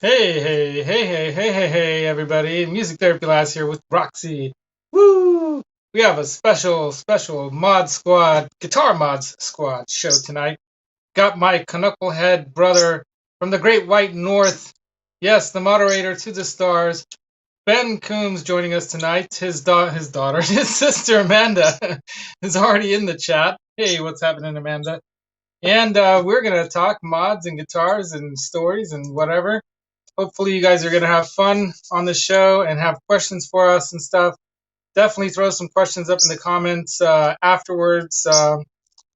Hey, everybody. Music Therapy Laz here with Roxy. Woo! We have a special mod squad, guitar mods squad show tonight. Got my Canucklehead brother from the Great White North. Yes, the moderator to the stars. Ben Coombs joining us tonight. His daughter, his sister Amanda is already in the chat. Hey, what's happening, Amanda? And we're going to talk mods and guitars and stories and whatever. Hopefully you guys are going to have fun on the show and have questions for us and stuff. Definitely throw some questions up in the comments afterwards.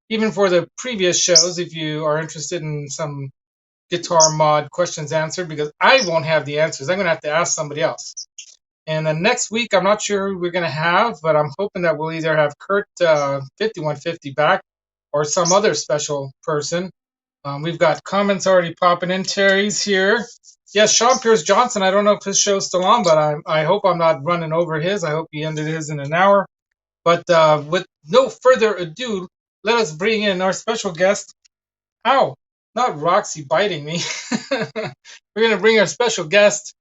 Even for the previous shows, if you are interested in some guitar mod questions answered, because I won't have the answers. I'm going to have to ask somebody else. And then next week, I'm not sure who we're going to have, but I'm hoping that we'll either have Kurt 5150 back or some other special person. We've got comments already popping in. Terry's here. Yes, Sean Pierce Johnson. I don't know if his show's still on, but I hope I'm not running over his. I hope he ended his in an hour. But with no further ado, let us bring in our special guest. Ow, not Roxy biting me. We're going to bring our special guest,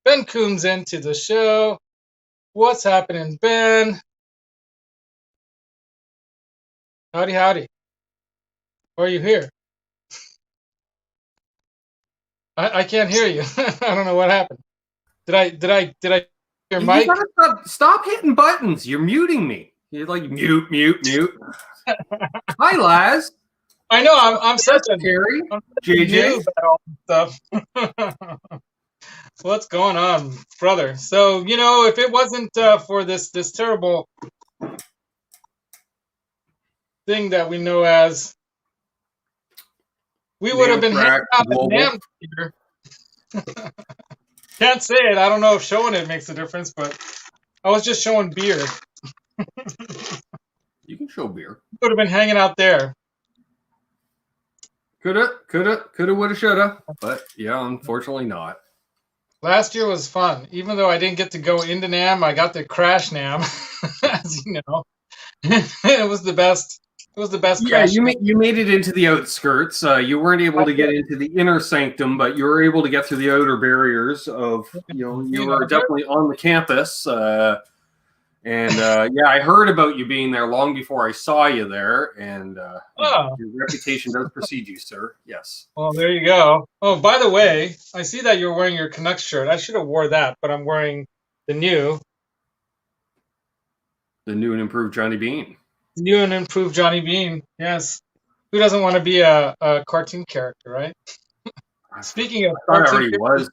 Ben Coombs, into the show. What's happening, Ben? Howdy, howdy. Are you here? I can't hear you. I don't know what happened. Did I your You mic? gotta stop hitting buttons. You're muting me. You're like mute. Hi, Laz. I know I'm such a Terry. I'm JJ. noob at all this stuff. What's going on, brother? So if it wasn't for this terrible thing that we know as, we would have been hanging out at NAM here. Can't say it. I don't know if showing it makes a difference, but I was just showing beer. You can show beer. Would have been hanging out there. Coulda, woulda, shoulda. But yeah, unfortunately not. Last year was fun. Even though I didn't get to go into NAM, I got to crash NAM, as you know. It was the best. It was the best. Yeah, you made it into the outskirts. You weren't able to get into the inner sanctum, but you were able to get through the outer barriers of, you were definitely on the campus. Yeah, I heard about you being there long before I saw you there, and your reputation does precede you, sir. Yes. Well, there you go. Oh, by the way, I see that you're wearing your Canucks shirt. I should have wore that, but I'm wearing the new and improved Johnny Bean. New and improved Johnny Bean. Yes. Who doesn't want to be a cartoon character, right? Speaking of I already was.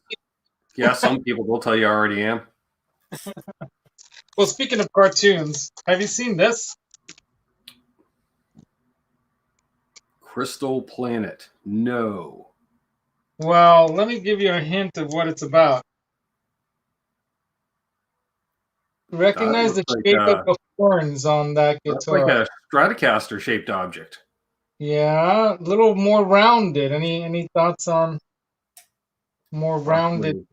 Yeah, some people will tell you I already am. Well, speaking of cartoons, have you seen this? Crystal Planet. No. Well, let me give you a hint of what it's about. Recognize the shape of the horns on that guitar. It's like a Stratocaster-shaped object. Yeah, a little more rounded. Any thoughts on more rounded?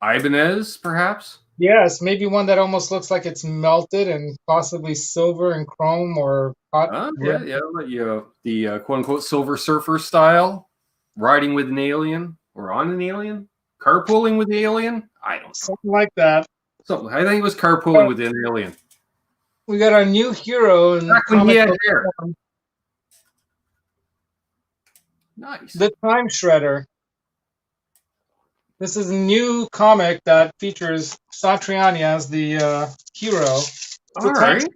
Ibanez, perhaps? Yes, maybe one that almost looks like it's melted and possibly silver and chrome or hot. The quote-unquote Silver Surfer style, riding with an alien or on an alien, carpooling with the alien. I don't know. Something like that. Something. I think it was carpooling with an alien. We got our new hero in back when he had hair. Nice. The Time Shredder. This is a new comic that features Satriani as the hero. All right.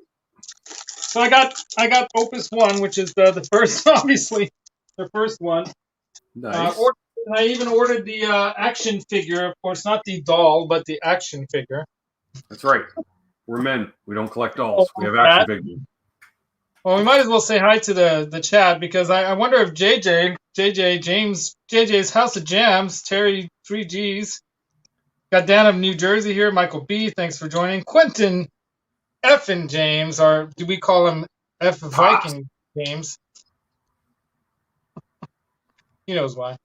So I got Opus 1, which is the first, obviously, the first one. Nice. I even ordered the action figure, of course, not the doll, but the action figure. That's right. We're men. We don't collect dolls. We have action figures. Well, we might as well say hi to the chat, because I wonder if JJ's House of Jams, Terry 3Gs, got Dan of New Jersey here, Michael B, thanks for joining, Quentin F and James, or do we call him F Viking James? He knows why.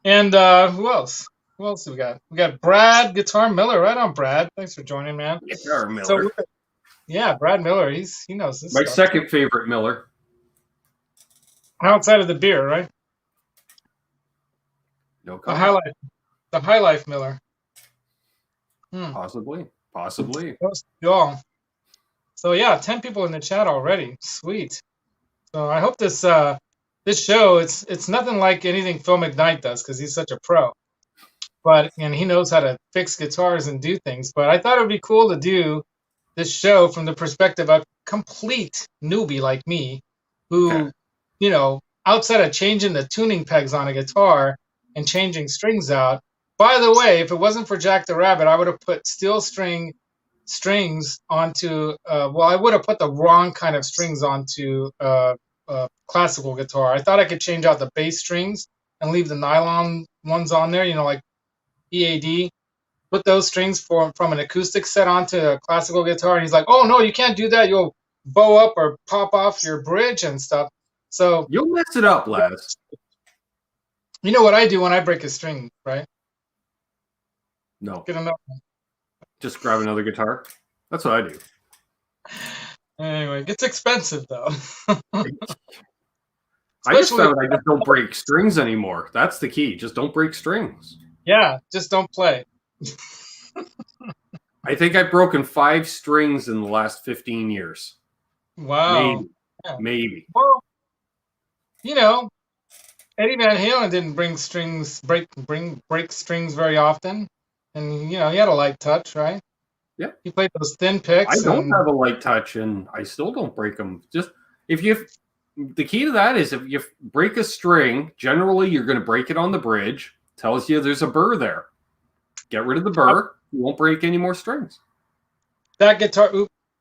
And who else? Who else do we got? We got Brad Guitar Miller. Right on, Brad. Thanks for joining, man. Guitar Miller. Yeah, Brad Miller. He knows this. My second favorite Miller. Outside of the beer, right? No comment. The High Life Miller. Possibly. Y'all. So yeah, 10 people in the chat already. Sweet. So I hope this show it's nothing like anything Phil McKnight does because he's such a pro. And he knows how to fix guitars and do things. But I thought it would be cool to do this show from the perspective of a complete newbie like me, who, outside of changing the tuning pegs on a guitar and changing strings out. By the way, if it wasn't for Jack the Rabbit, I would have put steel strings onto. I would have put the wrong kind of strings onto classical guitar. I thought I could change out the bass strings and leave the nylon ones on there, like EAD. Put those strings from an acoustic set onto a classical guitar, and he's like, "Oh no, you can't do that. You'll bow up or pop off your bridge and stuff." So you'll mess it up, Laz. You know what I do when I break a string, right? No. Get another one. Just grab another guitar. That's what I do. Anyway, it gets expensive though. I just found I just don't break strings anymore. That's the key. Just don't break strings. Yeah, just don't play. I think I've broken 5 strings in the last 15 years. Wow. Maybe. Well, Eddie Van Halen didn't break strings very often, and he had a light touch, right? Yeah. He played those thin picks. I don't have a light touch, and I still don't break them. Just the key to that is if you break a string, generally you're going to break it on the bridge. Tells you there's a burr there. Get rid of the burr. You won't break any more strings. That guitar.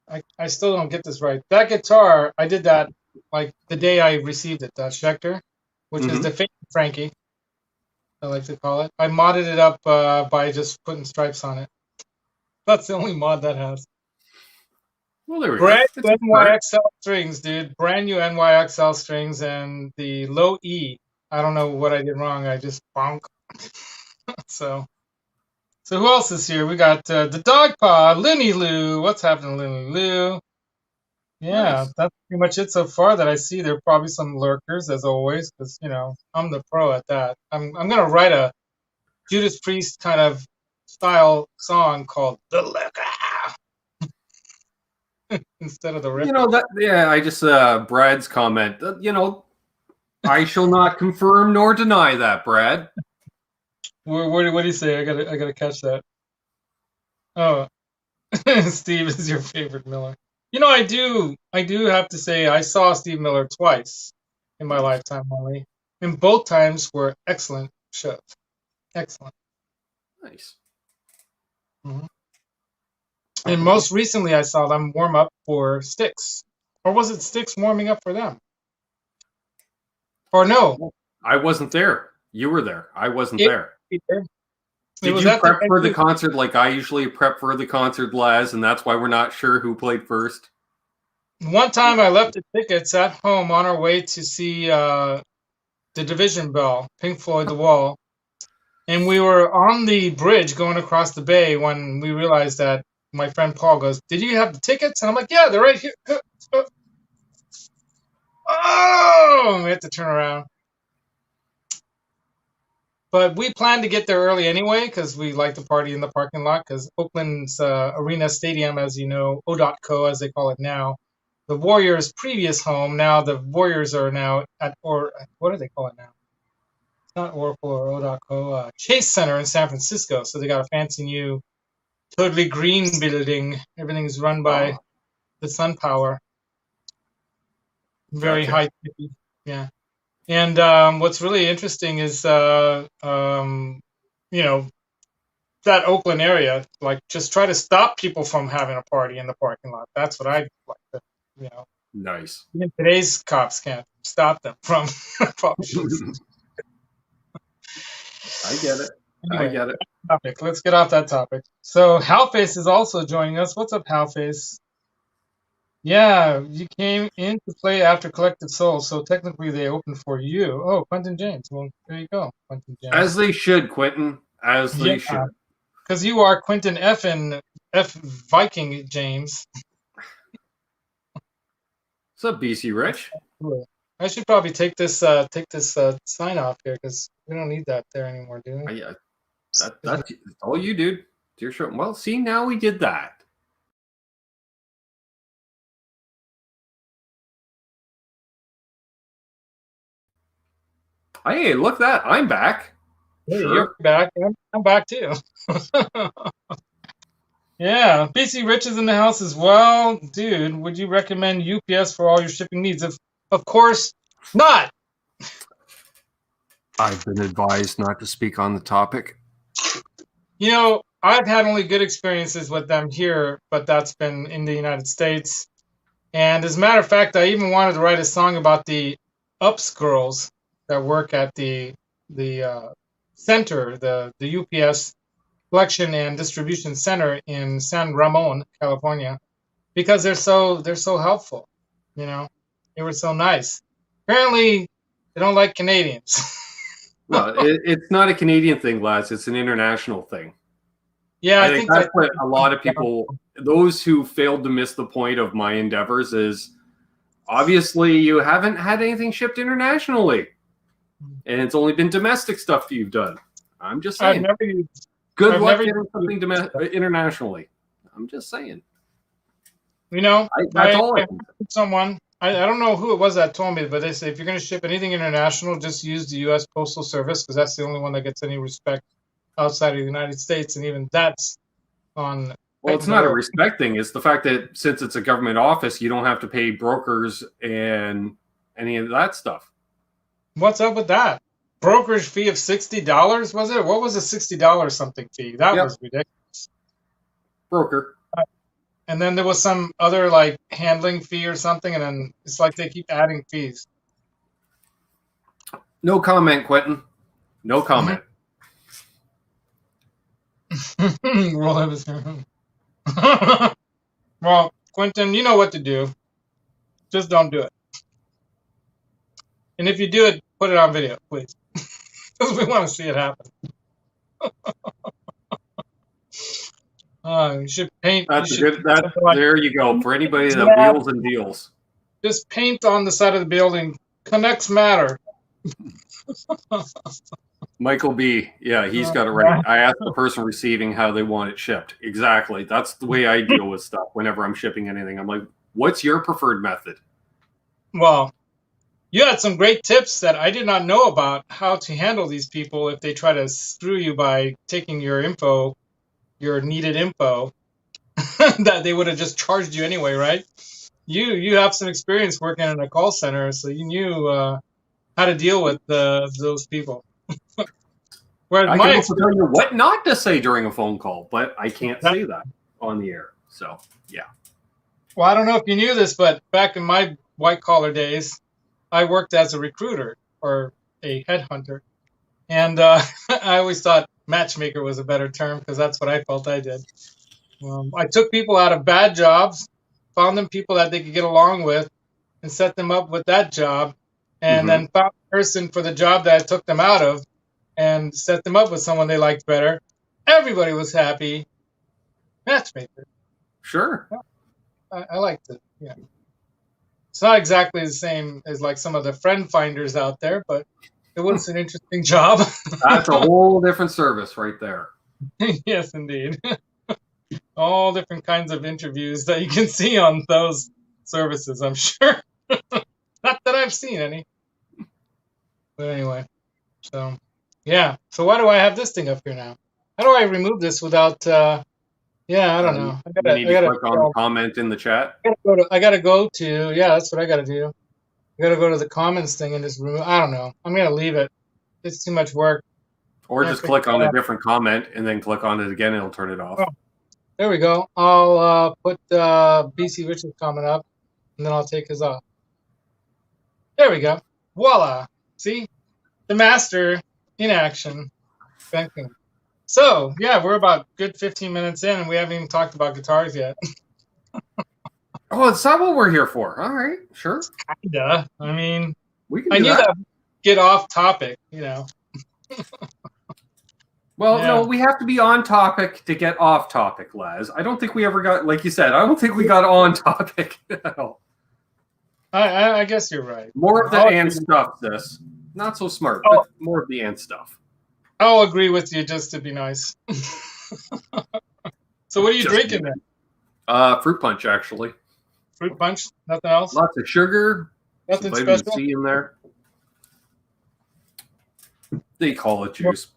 I still don't get this right. That guitar, I did that like the day I received it. That Schecter, which is the fake Frankie, I like to call it. I modded it up by just putting stripes on it. That's the only mod that has. Well, there we go. Brand new NYXL strings, dude. Brand new NYXL strings and the low E. I don't know what I did wrong. I just bonk. So who else is here? We got the Dog Pod, Looney Lou. What's happening, Looney Lou? Yeah, nice. That's pretty much it so far that I see. There are probably some lurkers, as always, because, I'm the pro at that. I'm going to write a Judas Priest kind of style song called The Lurker instead of the Ripper. I just, Brad's comment, I shall not confirm nor deny that, Brad. What do you say? I gotta catch that. Oh, Steve is your favorite Miller. I do have to say I saw Steve Miller twice in my lifetime only, and both times were excellent shows. Excellent. Nice. Mm-hmm. And most recently, I saw them warm up for Styx, or was it Styx warming up for them? Or no? I wasn't there. You were there. I wasn't there. Did you prep for the concert like I usually prep for the concert, Laz, and that's why we're not sure who played first? One time I left the tickets at home on our way to see the Division Bell, Pink Floyd The Wall, and we were on the bridge going across the bay when we realized that my friend Paul goes, "Did you have the tickets?" And I'm like, "Yeah, they're right here." Oh, we had to turn around. But we planned to get there early anyway because we like to party in the parking lot because Oakland's Arena Stadium, as you know, O.co, as they call it now, the Warriors' previous home. Now the Warriors are now what do they call it now? It's not Oracle or O.co, Chase Center in San Francisco. So they got a fancy new, totally green building. Everything's run by the sun power. Very high tech. Yeah. And what's really interesting is, that Oakland area, like, just try to stop people from having a party in the parking lot. That's what I'd like to, Nice. Even today's cops can't stop them from I get it. Anyway, I get it. Topic. Let's get off that topic. So Halface is also joining us. What's up, Halface? Yeah, you came in to play after Collective Soul, so technically they opened for you. Oh, Quentin James. Well, there you go, Quentin James. As they should, Quentin. As they should. Because you are Quentin F. Viking James. What's up, BC Rich? I should probably take this sign off here because we don't need that there anymore, do we? That's all you, dude. It's your show. Well, see, now we did that. Hey, look that. I'm back. Hey, Sure. you're back. I'm back too. Yeah, BC Rich is in the house as well. Dude, would you recommend UPS for all your shipping needs? Of course not. I've been advised not to speak on the topic. You know, I've had only good experiences with them here, but that's been in the United States. And as a matter of fact, I even wanted to write a song about the UPS girls that work at the center, the UPS collection and distribution center in San Ramon, California, because they're so helpful. You know, they were so nice. Apparently, they don't like Canadians. Well, it's not a Canadian thing, Laz. It's an international thing. Yeah, I think that's what a lot of people, those who failed to miss the point of my endeavors, is obviously you haven't had anything shipped internationally, and it's only been domestic stuff that you've done. I'm just saying. Good luck getting something internationally. I'm just saying. You know, that's all. Someone, I don't know who it was that told me, but they say if you're going to ship anything international, just use the U.S. Postal Service because that's the only one that gets any respect outside of the United States, and even that's on. Well, it's not a respect thing. It's the fact that since it's a government office, you don't have to pay brokers and any of that stuff. What's up with that? Brokerage fee of $60, was it? What was a $60 something fee? That was ridiculous. Broker. And then there was some other like handling fee or something, and then it's like they keep adding fees. No comment, Quentin. No comment. Well, Quentin, you know what to do. Just don't do it. And if you do it, put it on video, please. Because we want to see it happen. You should paint. There you go. For anybody that wheels and deals. Just paint on the side of the building. Connects matter. Michael B. Yeah, he's got it right. I asked the person receiving how they want it shipped. Exactly. That's the way I deal with stuff whenever I'm shipping anything. I'm like, what's your preferred method? Well, you had some great tips that I did not know about how to handle these people if they try to screw you by taking your info, your needed info, that they would have just charged you anyway, right? You have some experience working in a call center, so you knew how to deal with those people. Whereas I can also tell you what not to say during a phone call, but I can't say that on the air. So, yeah. Well, I don't know if you knew this, but back in my white-collar days, I worked as a recruiter or a headhunter. And I always thought matchmaker was a better term because that's what I felt I did. I took people out of bad jobs, found them people that they could get along with, and set them up with that job, and then found a person for the job that I took them out of and set them up with someone they liked better. Everybody was happy. Matchmaker. Sure. I liked it. Yeah. It's not exactly the same as like some of the friend finders out there, but it was an interesting job. That's a whole different service right there. Yes, indeed. All different kinds of interviews that you can see on those services, I'm sure. Not that I've seen any. But anyway, so yeah. So why do I have this thing up here now? How do I remove this without? Yeah, I don't know. I gotta click on comment in the chat. I gotta go to. Yeah, that's what I gotta do. I gotta go to the comments thing and just remove. I don't know. I'm gonna leave it. It's too much work. Or just click on a different comment and then click on it again. And it'll turn it off. Oh, there we go. I'll put BC Rich's comment up, and then I'll take his off. There we go. Voila. See? The master in action. Thank you. So, yeah, we're about good 15 minutes in, and we haven't even talked about guitars yet. Oh, it's not what we're here for. All right, sure. Kinda. I mean, I knew that. Get off topic, you know. Well, no, we have to be on topic to get off topic, Laz. I don't think we ever got, like you said, I don't think we got on topic at all. I guess you're right. More of the and stuff, this. Not so smart, but more of the and stuff. I'll agree with you just to be nice. So what are you drinking then? Fruit punch, actually. Fruit punch? Nothing else? Lots of sugar. Nothing some vitamin special? C in there. They call it juice.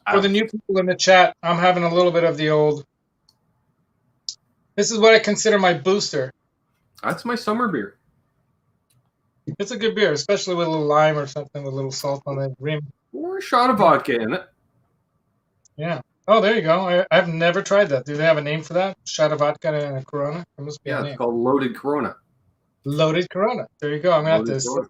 For the new people in the chat, I'm having a little bit of the old. This is what I consider my booster. That's my summer beer. It's a good beer, especially with a little lime or something with a little salt on the rim. Or a shot of vodka in it. Yeah. Oh, there you go. I've never tried that. Do they have a name for that? Shot of vodka and a Corona? There must be a name. It's called Loaded Corona. Loaded Corona. There you go. I'm going to have to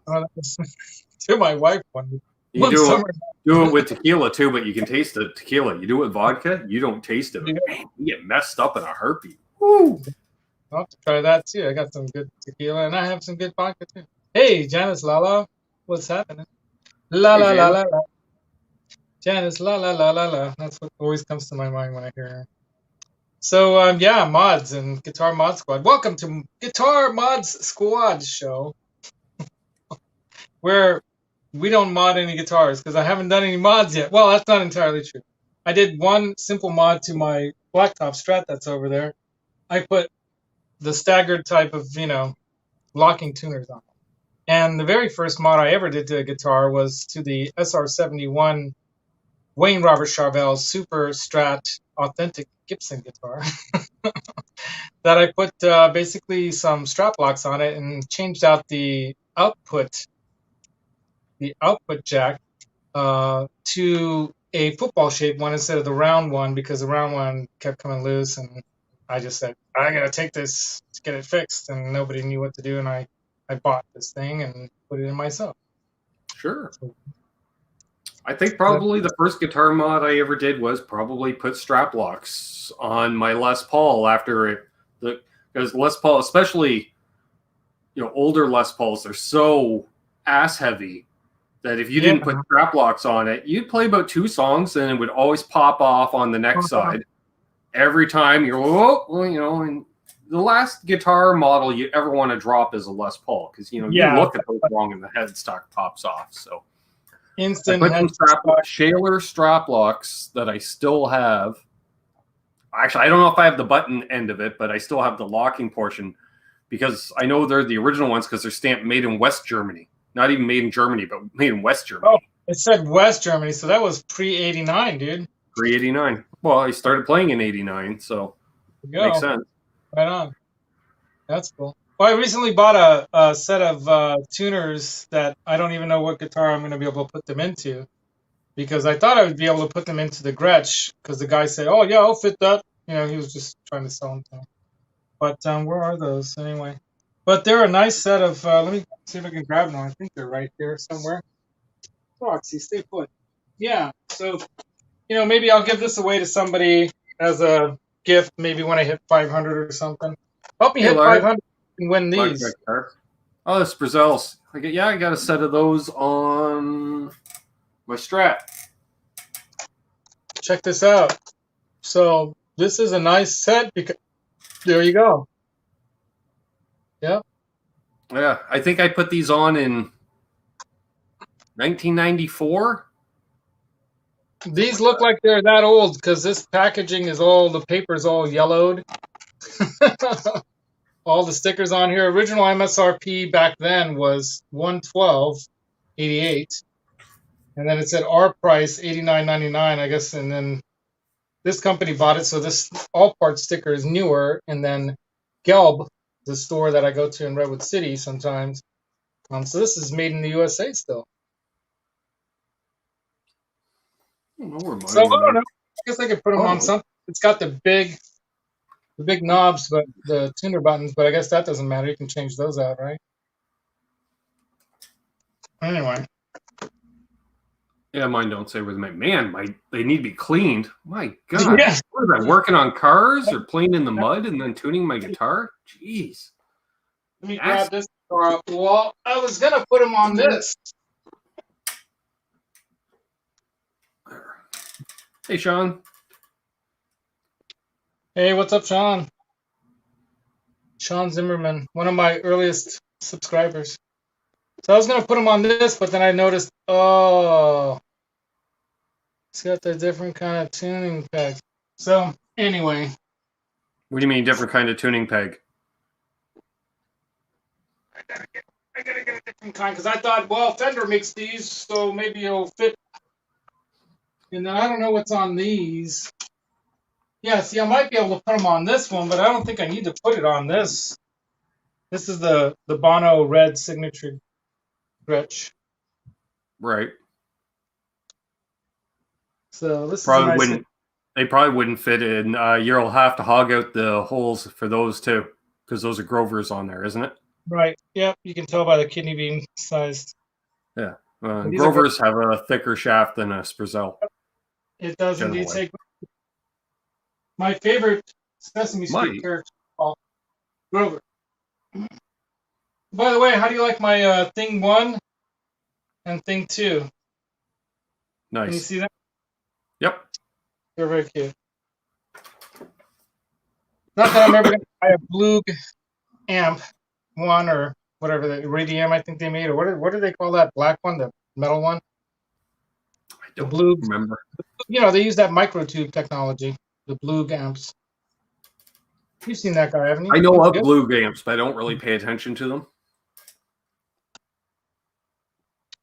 to my wife one summer. Do it with tequila too, but you can taste the tequila. You do it with vodka, you don't taste it. Yeah. Man, you get messed up in a heartbeat. Woo! I'll have to try that too. I got some good tequila and I have some good vodka too. Hey, Janice Lala. What's happening? La la la la la. Janice la la la la la. That's what always comes to my mind when I hear her. So yeah, mods and Guitar Mod Squad. Welcome to Guitar Mods Squad show, where we don't mod any guitars because I haven't done any mods yet. Well, that's not entirely true. I did one simple mod to my blacktop Strat that's over there. I put the staggered type of, locking tuners on it. And the very first mod I ever did to a guitar was to the SR-71 Wayne Robert Charvel Super Strat Authentic Gibson guitar that I put basically some strap locks on it and changed out the output jack to a football shaped one instead of the round one because the round one kept coming loose, and I just said I gotta take this to get it fixed, and nobody knew what to do, and I bought this thing and put it in myself. Sure. I think probably the first guitar mod I ever did was probably put strap locks on my Les Paul after it, because Les Paul, especially older Les Pauls, they're so ass heavy that if you didn't put strap locks on it, you'd play about 2 songs and it would always pop off on the next side. Every time and the last guitar model you ever want to drop is a Les Paul because you look at those wrong and the headstock pops off. So instant I put some Shaler strap locks that I still have. Actually, I don't know if I have the button end of it, but I still have the locking portion because I know they're the original ones because they're stamped made in West Germany. Not even made in Germany, but made in West Germany. Oh, it said West Germany, so that was pre-89, dude. Pre-89. Well, I started playing in 89, so makes sense. Right on. That's cool. Well, I recently bought a set of tuners that I don't even know what guitar I'm going to be able to put them into because I thought I would be able to put them into the Gretsch because the guy said, oh, yeah, I'll fit that. He was just trying to sell them to me. But where are those anyway? But they're a nice set of, let me see if I can grab them. I think they're right here somewhere. Roxy, stay put. Yeah, so, maybe I'll give this away to somebody as a gift, maybe when I hit 500 or something. Help me hit 500 and win these. Oh, it's Brazils. I got a set of those on my Strat. Check this out. So this is a nice set because there you go. Yeah. Yeah, I think I put these on in 1994. These look like they're that old because this packaging is the paper's all yellowed. All the stickers on here. Original MSRP back then was $112.88. And then it said our price $89.99, I guess. And then this company bought it. So this all part sticker is newer. And then Gelb, the store that I go to in Redwood City sometimes. So this is made in the USA still. I don't know so I don't know. I guess I could put them on something. It's got the big knobs, but the tuner buttons. But I guess that doesn't matter. You can change those out, right? Anyway. Yeah, mine don't say with my man. They need to be cleaned. My God, yes. What am I working on cars or playing in the mud and then tuning my guitar? Jeez. Let me grab this guitar. Well, I was gonna put them on this. Hey, Sean. Hey, what's up, Sean? Sean Zimmerman, one of my earliest subscribers. So I was going to put them on this, but then I noticed, It's got the different kind of tuning peg. So anyway, What do you mean, different kind of tuning peg? I gotta get a different kind because I thought, well, Fender makes these, so maybe it'll fit. And I don't know what's on these. Yeah, see, I might be able to put them on this one, but I don't think I need to put it on this. This is the Bono red signature gretsch. Right. So this Probably is a nice. wouldn't. They probably wouldn't fit in. You'll have to hog out the holes for those too, because those are Grovers on there, isn't it? Right. Yep. You can tell by the kidney bean size. Yeah. These are Grovers have a thicker shaft than a Sperzel. It does generally. indeed take. My favorite Sesame Street character called Grover. By the way, how do you like my thing 1 and thing 2? Can you Nice. see that? Yep. They're very cute. Not that I'm ever going to buy a Blue amp 1 or whatever, the Radium I think they made, or what do they call that black one, the metal one? I don't Blue, remember. You know, they use that microtube technology, the Blue amps. You've seen that guy, haven't you? I know of Blue amps, but I don't really pay attention to them.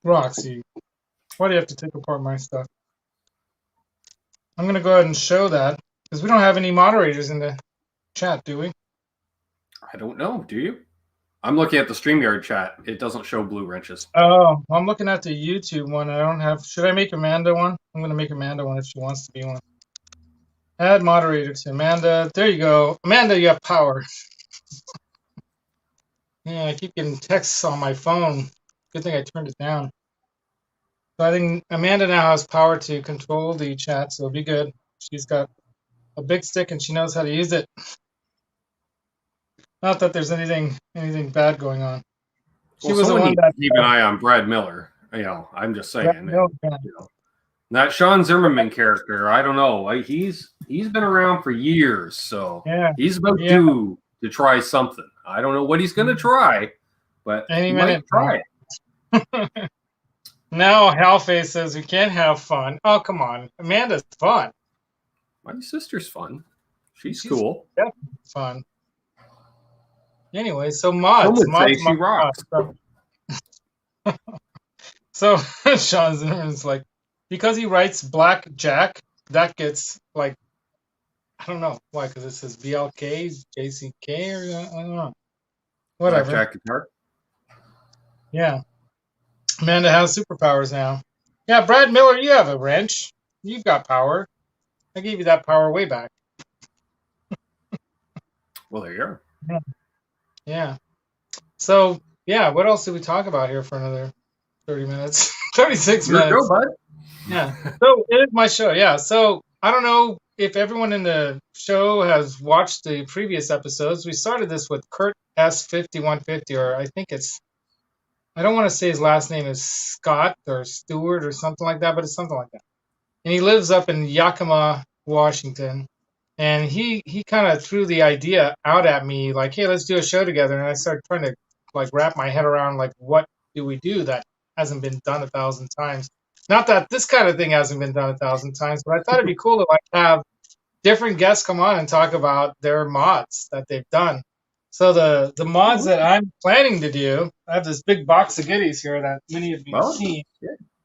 Roxy, why do you have to take apart my stuff? I'm going to go ahead and show that because we don't have any moderators in the chat, do we? I don't know. Do you? I'm looking at the StreamYard chat. It doesn't show blue wrenches. Oh, I'm looking at the YouTube one. I don't have. Should I make Amanda one? I'm going to make Amanda one if she wants to be one. Add moderator to Amanda. There you go. Amanda, you have power. Yeah, I keep getting texts on my phone. Good thing I turned it down. So I think Amanda now has power to control the chat, so it'll be good. She's got a big stick and she knows how to use it. Not that there's anything bad going on. She was the one that keep an eye on Brad Miller. You know, I'm just saying. Miller, you know, that Sean Zimmerman character, I don't know. He's been around for years, so he's about due to try something. I don't know what he's going to try, but he might try it. Now Halface says we can't have fun. Oh, come on. Amanda's fun. My sister's fun. She's cool. Definitely fun. Anyway, so mods. Say she rocks. So Sean Zimmerman's like, because he writes Black Jack, that gets like, I don't know why, because it says BLK, JCK, or I don't know. Whatever. Black Jack guitar. Yeah. Amanda has superpowers now. Yeah, Brad Miller, you have a wrench. You've got power. I gave you that power way back. Well, there you are. Yeah. So, yeah, what else did we talk about here for another 30 minutes? 36 minutes. Your go, bud. Yeah. So, it is my show. Yeah. So, I don't know if everyone in the show has watched the previous episodes. We started this with Kurt S5150, or I think I don't want to say his last name is Scott or Stewart or something like that, but it's something like that. And he lives up in Yakima, Washington. And he kind of threw the idea out at me, like, hey, let's do a show together. And I started trying to like wrap my head around like, what do we do that hasn't been done 1,000 times? Not that this kind of thing hasn't been done 1,000 times, but I thought it'd be cool to like have different guests come on and talk about their mods that they've done. So the mods that I'm planning to do, I have this big box of goodies here that many of you have seen.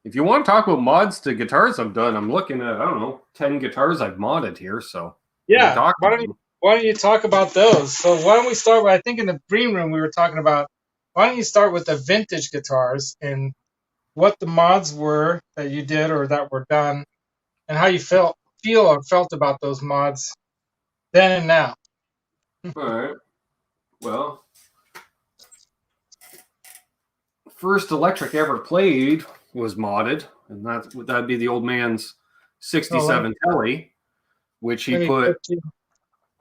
If you want to talk about mods to guitars I've done, I'm looking at, I don't know, 10 guitars I've modded here. So yeah, why don't you talk about those? So why don't we start with, I think in the green room we were talking about, why don't you start with the vintage guitars and what the mods were that you did or that were done and how you feel or felt about those mods then and now. All right. Well, first electric ever played was modded, and that'd be the old man's 67 Telly, which he put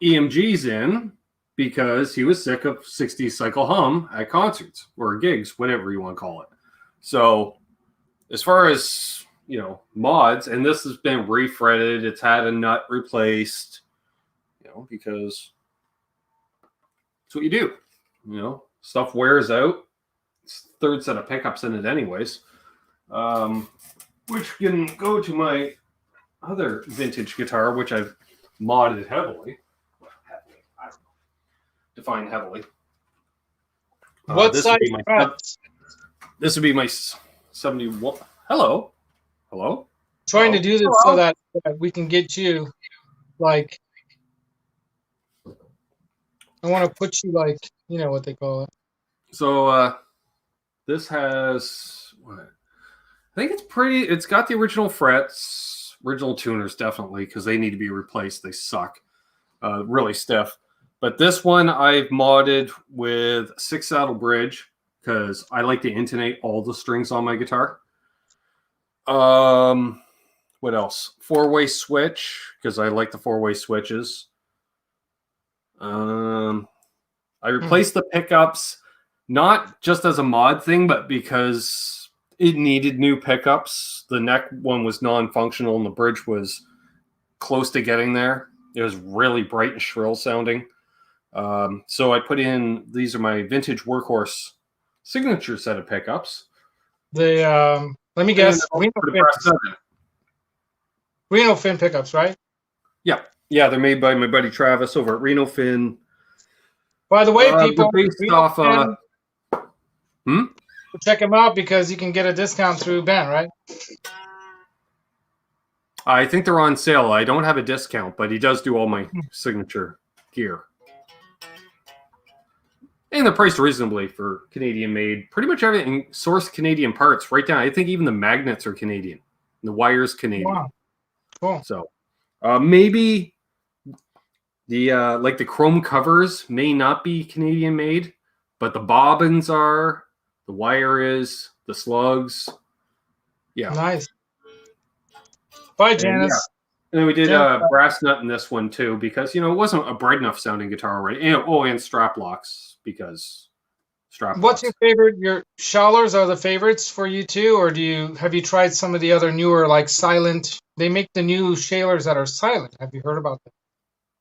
EMGs in because he was sick of 60 cycle hum at concerts or gigs, whatever you want to call it. So as far as, you know, mods, and this has been refretted, it's had a nut replaced, you know, because that's what you do. You know, stuff wears out. It's third set of pickups in it anyways. Which can go to my other vintage guitar, which I've modded heavily. Well, heavily, I don't know. Define heavily. What this size would be my frets? This would be my 71. Hello. Trying to Hello? do this so Hello? that we can get you, like, I want to put you, like, you know what they call it. So this has what? I think it's pretty. It's got the original frets, original tuners definitely, because they need to be replaced. They suck, really stiff. But this one I've modded with 6-saddle bridge because I like to intonate all the strings on my guitar. What else? 4-way switch because I like the 4-way switches. I replaced the pickups not just as a mod thing, but because it needed new pickups. The neck one was non-functional and the bridge was close to getting there. It was really bright and shrill sounding. So I put in, these are my vintage Workhorse signature set of pickups. Let me guess, Reno Fin pickups, right? Yeah, they're made by my buddy Travis over at Reno Fin. By the way, people, based off check him out because you can get a discount through Ben, right? I think they're on sale. I don't have a discount, but he does do all my signature gear. And they're priced reasonably for Canadian made. Pretty much everything sourced Canadian parts right down. I think even the magnets are Canadian. The wires Canadian. Wow. Cool. So maybe the like the chrome covers may not be Canadian made, but the bobbins are, the wire is, the slugs. Yeah. Nice. Bye, Janice. And then we did brass nut in this one too, because it wasn't a bright enough sounding guitar already. And strap locks because strap. What's your favorite? Your Schallers are the favorites for you too, or have you tried some of the other newer like silent? They make the new Schallers that are silent. Have you heard about them?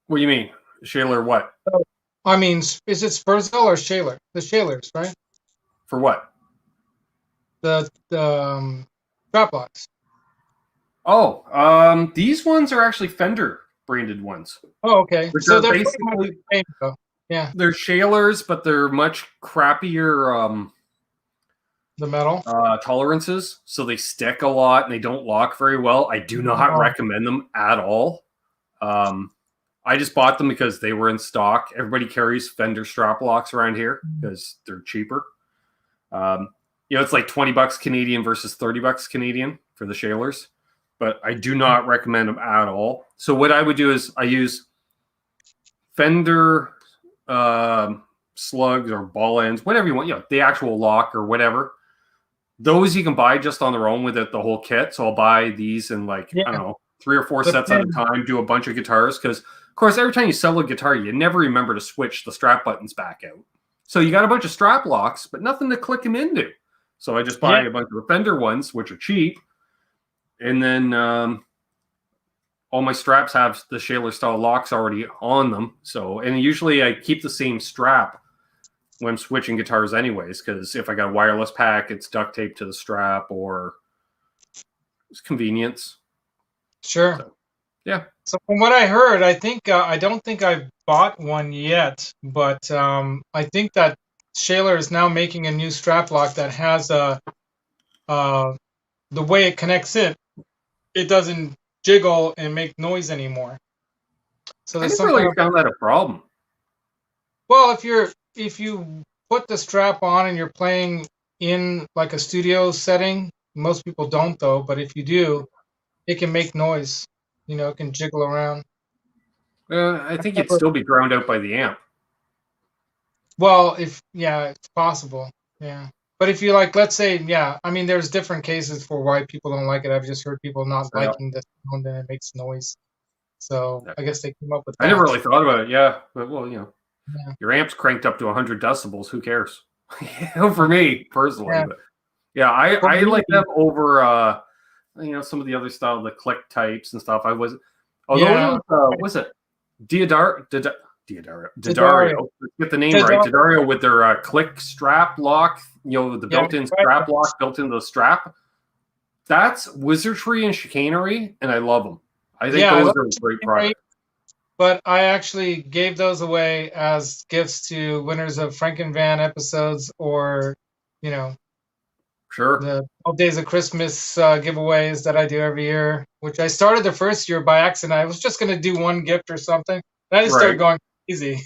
What do you mean, Schaller? What? I mean, is it Spurzell or Schaller? The Schallers, right? For what? The strap locks. Oh, these ones are actually Fender branded ones. Oh, okay. So they're basically the same, though. Yeah. They're Schallers, but they're much crappier. The metal tolerances, so they stick a lot and they don't lock very well. I do not recommend them at all. I just bought them because they were in stock. Everybody carries Fender strap locks around here because they're cheaper. It's like $20 Canadian versus $30 Canadian for the Schallers. But I do not recommend them at all. So what I would do is I use Fender slugs or ball ends, whatever you want, the actual lock or whatever. Those you can buy just on their own with the whole kit. So I'll buy these in I don't know, 3 or 4 sets at a time, do a bunch of guitars. Because, of course, every time you sell a guitar, you never remember to switch the strap buttons back out. So you got a bunch of strap locks, but nothing to click them into. So I just buy a bunch of Fender ones, which are cheap. And then all my straps have the Schaller style locks already on them. So, and usually I keep the same strap when I'm switching guitars anyways, because if I got a wireless pack, it's duct taped to the strap or it's convenience. Sure. So, yeah. So from what I heard, I think I don't think I've bought one yet, but I think that Schaller is now making a new strap lock that has the way it connects it doesn't jiggle and make noise anymore. So I never really found that a problem. Well, if you put the strap on and you're playing in like a studio setting, most people don't though, but if you do, it can make noise. It can jiggle around. I think it'd still be drowned out by the amp. Well, it's possible. Yeah. But if you let's say, I mean, there's different cases for why people don't like it. I've just heard people not liking the sound and it makes noise. So I guess they came up with that. I never really thought about it. But well, your amp's cranked up to 100 decibels. Who cares? For me personally, but I like them over some of the other style, the click types and stuff. Was it D'Addario. Get the name right. D'Addario with their click strap lock, the built-in strap lock built into the strap. That's wizardry and chicanery, and I love them. I think Yeah, I those love are a great Great, product. but I actually gave those away as gifts to winners of Frankenvan episodes, or you know, Sure. the 12 Days of Christmas giveaways that I do every year, which I started the first year by accident. I was just going to do one gift or something, and I just started Right. going easy.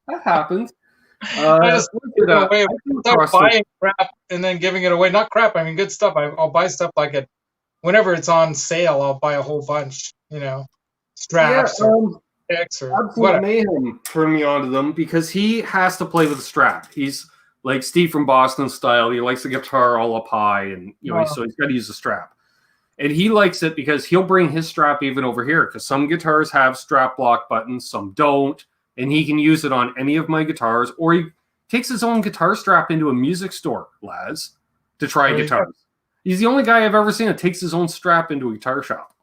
That happens. I just Look giving at, away, I came start across some. buying crap and then giving it away. Not crap, I mean good stuff. I'll buy stuff like it whenever it's on sale. I'll buy a whole bunch, Yeah, straps or picks or Absolute whatever. Mayhem turned me onto them because he has to play with a strap. He's like Steve from Boston style. He likes the guitar all up high, and so he's got to use a strap. And he likes it because he'll bring his strap even over here because some guitars have strap lock buttons, some don't, and he can use it on any of my guitars, or he takes his own guitar strap into a music store, Laz, to try There you go. guitars. He's the only guy I've ever seen that takes his own strap into a guitar shop.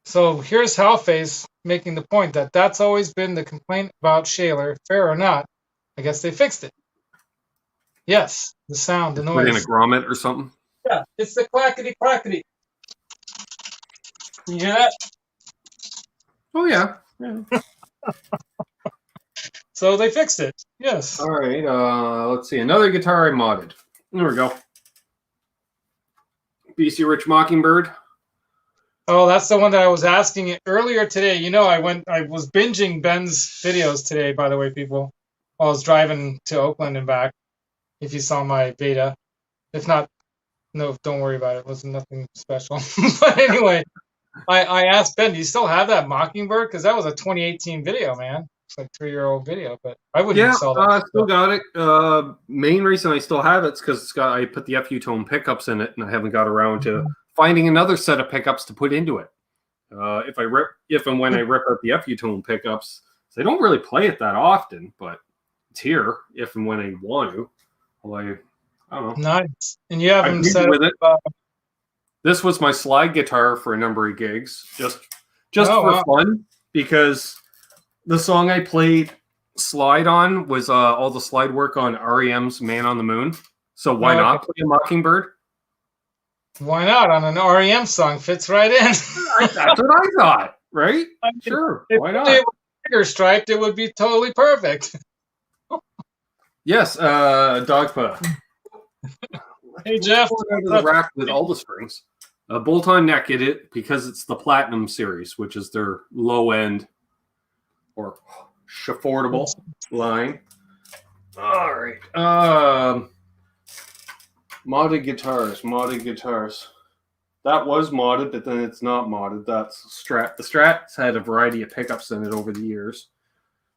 So here's Halface making the point that that's always been the complaint about Shaler. Fair or not, I guess they fixed it. Yes, the sound, the Just put in a noise. grommet or something. Yeah, it's the clackety clackety. You hear that? Oh, yeah. So they fixed it. Yes. All right. Let's see. Another guitar I modded. There we go. BC Rich Mockingbird. Oh, that's the one that I was asking earlier today. I was binging Ben's videos today, by the way, people, while I was driving to Oakland and back. If you saw my beta. If not, no, don't worry about it. It wasn't nothing special. But anyway, I asked Ben, do you still have that Mockingbird? Because that was a 2018 video, man. It's like 3-year-old video, but I wouldn't sell that. Still got it. Main reason I still have it's because I put the FU tone pickups in it, and I haven't got around to finding another set of pickups to put into it. If and when I rip out the FU tone pickups, they don't really play it that often, but it's here if and when I want to. Although I don't know. Nice. And you have them set with up. it. This was my slide guitar for a number of gigs, just for fun, because the song I played slide on was all the slide work on REM's Man on the Moon. So why not play a Mockingbird? Why not? On an REM song, fits right in. That's what I thought, right? Sure, why not? If it was bigger striped, it would be totally perfect. Yes, Dogpa. Hey, Jeff. The rack with all the strings. A bolt-on neck in it because it's the Platinum series, which is their low-end or affordable line. All right. Modded guitars. That was modded, but then it's not modded. That's Strat. The Strat's had a variety of pickups in it over the years.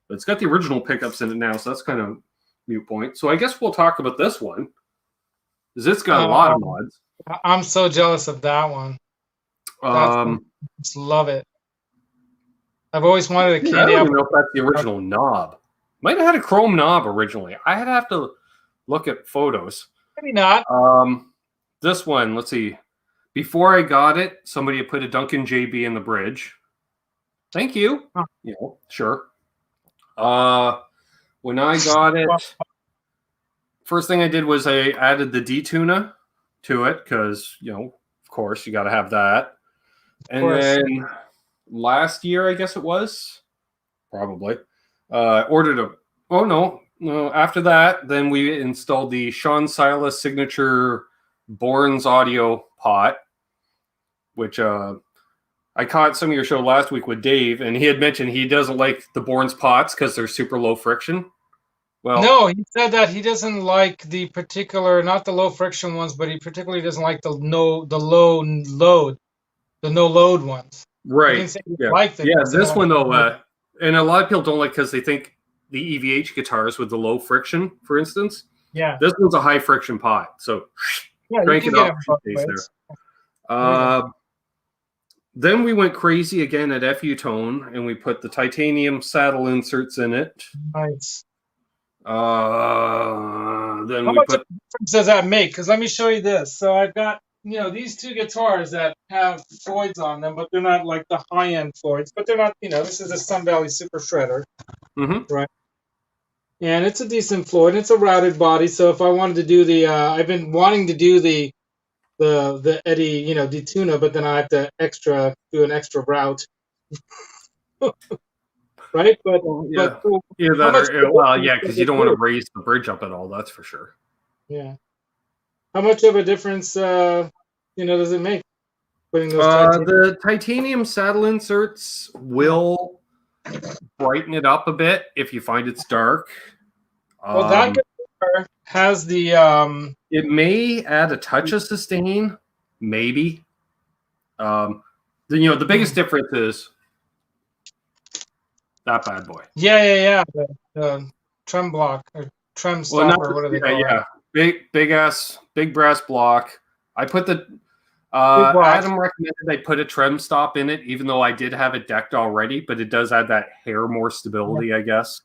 But it's got the original pickups in it now, so that's kind of mute point. So I guess we'll talk about this one. Because it's got a lot of mods. I'm so jealous of that one. Just love it. I've always wanted a candy. I don't even know if that's the original knob. Might have had a chrome knob originally. I'd have to look at photos. Maybe not. This one, let's see. Before I got it, somebody had put a Duncan JB in the bridge. Thank you. Huh. Sure. When I got it, first thing I did was I added the D-tuna to it because, of course, you got to have that. And then last year, I guess it was, probably, ordered a, oh, no, after that, then we installed the Sean Silas signature Bourne's audio pot, which I caught some of your show last week with Dave, and he had mentioned he doesn't like the Bourne's pots because they're super low friction. Well, no, he said that he doesn't like the particular, not the low friction ones, but he particularly doesn't like the no load ones. Right. This one though, and a lot of people don't like because they think the EVH guitars with the low friction, for instance. Yeah. This one's a high friction pot, so crank it up. There. Then we went crazy again at FU Tone, and we put the titanium saddle inserts in it. Nice. Then How much difference does that make? Because let me show you this. So I've got, these two guitars that have Floyds on them, but they're not like the high-end Floyds. But they're not, this is a Sun Valley Super Shredder, right? And it's a decent Floyd. It's a routed body. So if I wanted to do I've been wanting to do the the Eddie, detuna, but then I have to do an extra route, right? But Well, but yeah. so Either how that much or of a well, difference yeah, does because you it don't want to make? raise the bridge up at all. That's for sure. Yeah. How much of a difference does it make putting those titanium? The titanium saddle inserts Yeah. will brighten it up a bit if you find it's dark. Well, that Um, guitar has the it may add a touch of sustain, maybe. The biggest difference is that bad boy. yeah, the trem block or trem Well, not stopper, what do they yeah, call it? yeah, big brass block. I put the Big block. Adam recommended I put a trim stop in it, even though I did have it decked already, but it does add that hair more stability, I guess.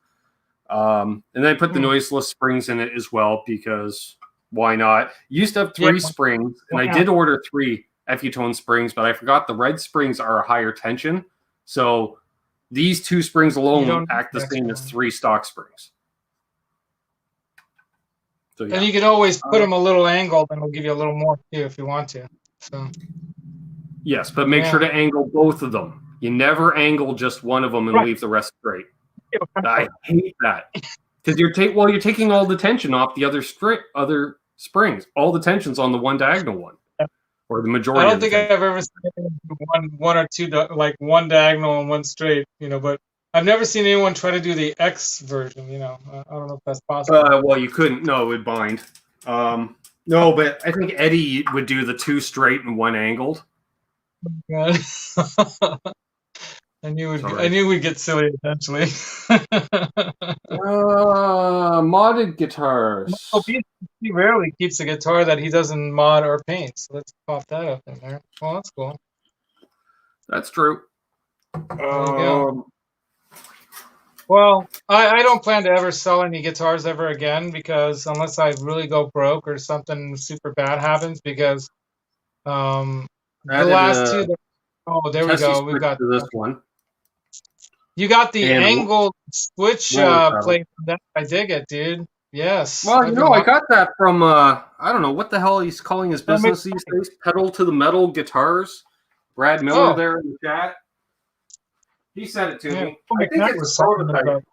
And then I put the noiseless springs in it as well because why not? Used to have Yeah, 3 springs, and why I not? did order 3 Effutone springs, but I forgot the red springs are a higher tension. So these 2 springs You alone don't need act the the same extra as one. 3 stock springs. So And yeah. you can always put them a little angled, and it'll give you a little more too if you want to. So Yes, but make sure yeah, to angle both of them. You never angle just one of them and right. leave the rest straight. I hate that because you're taking all the tension off the other springs. All the tension's on the one diagonal one, or the I majority don't of the think I've tension. ever seen one or two like one diagonal and one straight. But I've never seen anyone try to do the X version. I don't know if that's possible. Well, you couldn't. No, it would bind. No, but I think Eddie would do the 2 straight and 1 angled. God. I Sorry. knew we'd get silly eventually. Modded guitars. He rarely keeps a guitar that he doesn't mod or paint. So let's pop that up in there. Well, that's cool. That's true. There you go. Well, I don't plan to ever sell any guitars ever again because unless I really go broke or something super bad happens, because the Added last a two. Oh, there we Tessie go. We've switch got to this one you got the and angled switch roller saddle. plate. That I dig it, dude. Yes, Well, I've been I wanting. got that from I don't know what the hell he's calling his Don't make business these days. Pedal to the Metal Guitars. Brad Miller Oh, there in the chat. He sent it to yeah. me. I think McKnight it's was a talking prototype. about.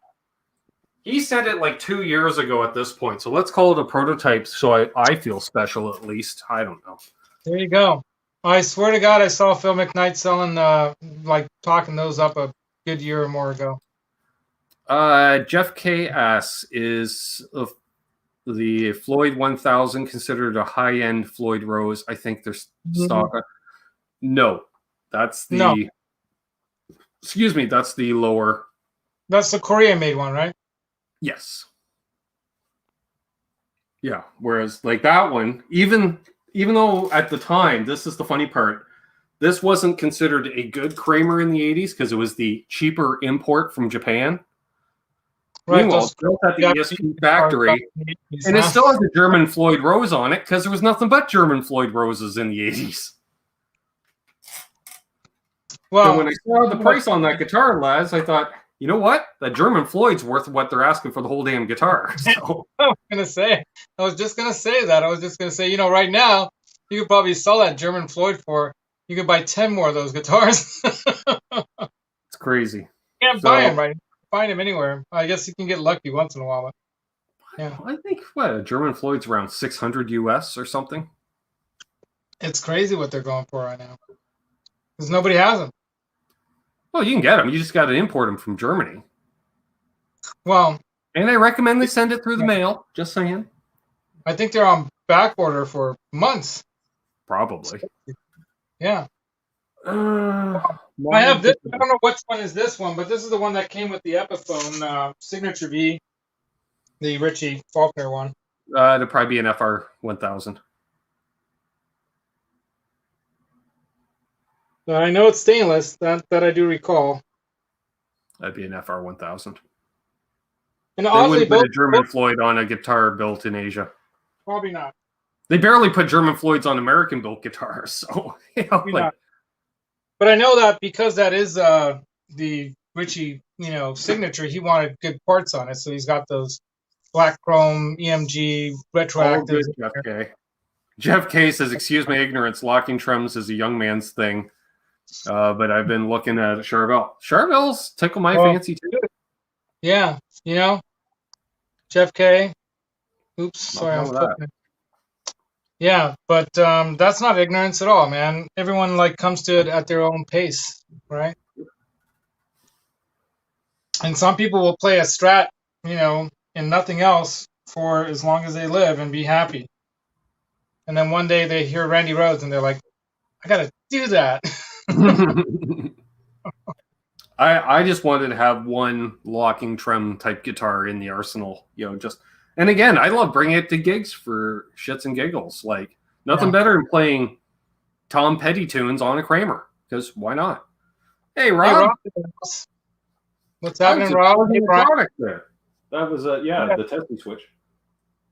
He sent it like 2 years ago at this point. So let's call it a prototype so I feel special at least. I don't know. There you go. I swear to God, I saw Phil McKnight selling talking those up a good year or more ago. Jeff K. asks, is the Floyd 1000 considered a high-end Floyd Rose? I think there's stock. No, that's the. No, Excuse me, that's the lower. that's the Korea-made one, right? Yes. Yeah. Whereas like that one, even though at the time, this is the funny part, this wasn't considered a good Kramer in the 80s because it was the cheaper import from Japan. Right. Meanwhile, Those it's built at the ESP factory, and it huh? still has a German Floyd Rose on it because there was nothing but German Floyd Roses in the 80s. Well, And when I saw the price on that guitar, Laz, I thought, you know what? That German Floyd's worth what they're asking for the whole damn guitar. So. I was just gonna say that. I was just gonna say, right now you could probably sell that German Floyd for. You could buy 10 more of those guitars. It's crazy. Can't buy them right. Find them anywhere. I guess you can get lucky once in a while. But yeah, I think a German Floyd's around 600 US or something. it's crazy what they're going for right now because nobody has them. Well, you can get them. You just got to import them from Germany. Well, and I recommend they send it through the mail. Just saying. I think they're on back order for months. Probably. Yeah. I have this. I don't know which one is this one, but this is the one that came with the Epiphone Signature V, the Richie Faulkner one. It'd probably be an FR 1000. I know it's stainless. That I do recall. That'd be an FR 1000. And they oddly, wouldn't put a German Floyd on a guitar built in Asia. Probably not. They barely put German Floyds on American-built guitars. So, not. But I know that because that is the Richie, signature. He wanted good parts on it, so he's got those black chrome EMG retroactives. Okay. Jeff K says, "Excuse my ignorance. Locking trims is a young man's thing, but I've been looking at Charvel. Charvels tickle my fancy too. Yeah, you know, Jeff K. Oops, sorry, Nothing I'm wrong with flipping it. Yeah, but that's not ignorance at all, man. Everyone like comes to it at their own pace, right? And some people will play a strat, you know, and nothing else for as long as they live and be happy. And then one day they hear Randy Rhoads and they're like, I gotta do that. I just wanted to have one locking trim type guitar in the arsenal, you know, just, and again, I love bringing it to gigs for shits and giggles. Like nothing better than playing Tom Petty tunes on a Kramer, because why not? Hey, Rob. Hey, Rob. What's happening, Rob? Hey, product there. That was the testing switch.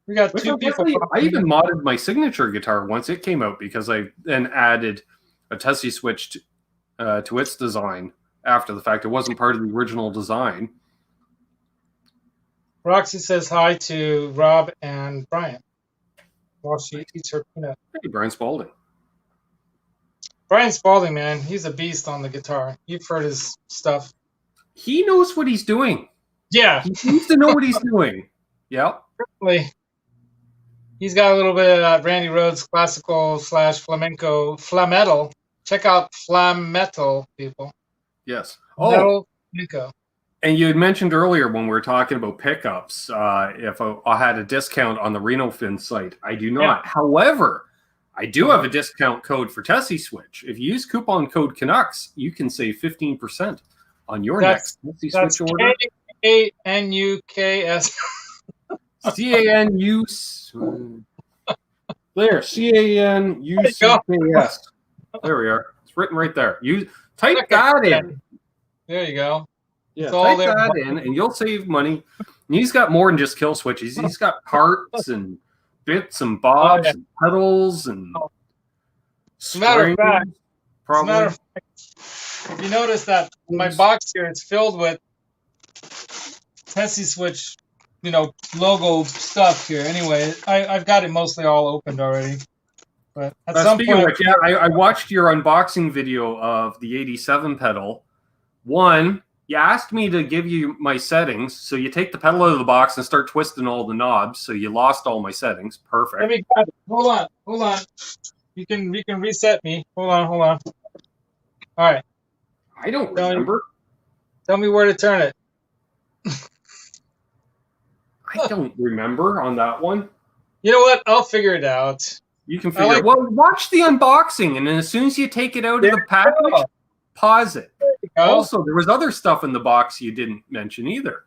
We got two people. I even modded my signature guitar once it came out because I then added a Tessie switch to its design after the fact. It wasn't part of the original design. Roxy says hi to Rob and Brian while she eats her peanut. Hey, Brian Spalding. Brian Spalding, man, he's a beast on the guitar. You've heard his stuff. He knows what he's doing. Yeah. He seems to know what he's doing. Yep. Certainly. He's got a little bit of Randy Rhoads classical / flamenco flametal. Check out flametal, people. Yes. Metal flamenco. And you had mentioned earlier when we were talking about pickups, if I had a discount on the Reno Fin site. I do not. Yeah. However, I do have a discount code for Tessie Switch. If you use coupon code Canucks, you can save 15% on your next Tessie Switch order. Canuks. CANU. There, CANUCKS. There we are. It's written right there. You type that in. There you go. Yeah, type that in, and you'll save money. And he's got more than just kill switches. He's got parts and bits and bobs and pedals and. As a matter of fact, if you notice that my box here, it's filled with Tessie Switch, you know, logo stuff here. Anyway, I've got it mostly all opened already. But at some point, which, yeah, I watched your unboxing video of the 87 pedal. One, you asked me to give you my settings, so you take the pedal out of the box and start twisting all the knobs. So you lost all my settings. Perfect. Let me grab it. Hold on. You can reset me. Hold on. All right. I don't remember. Tell me where to turn it. I don't remember on that one. You know what? I'll figure it out. You can figure it out. Well, watch the unboxing, and then as soon as you take it out of the package, pause it. Also, there was other stuff in the box you didn't mention either.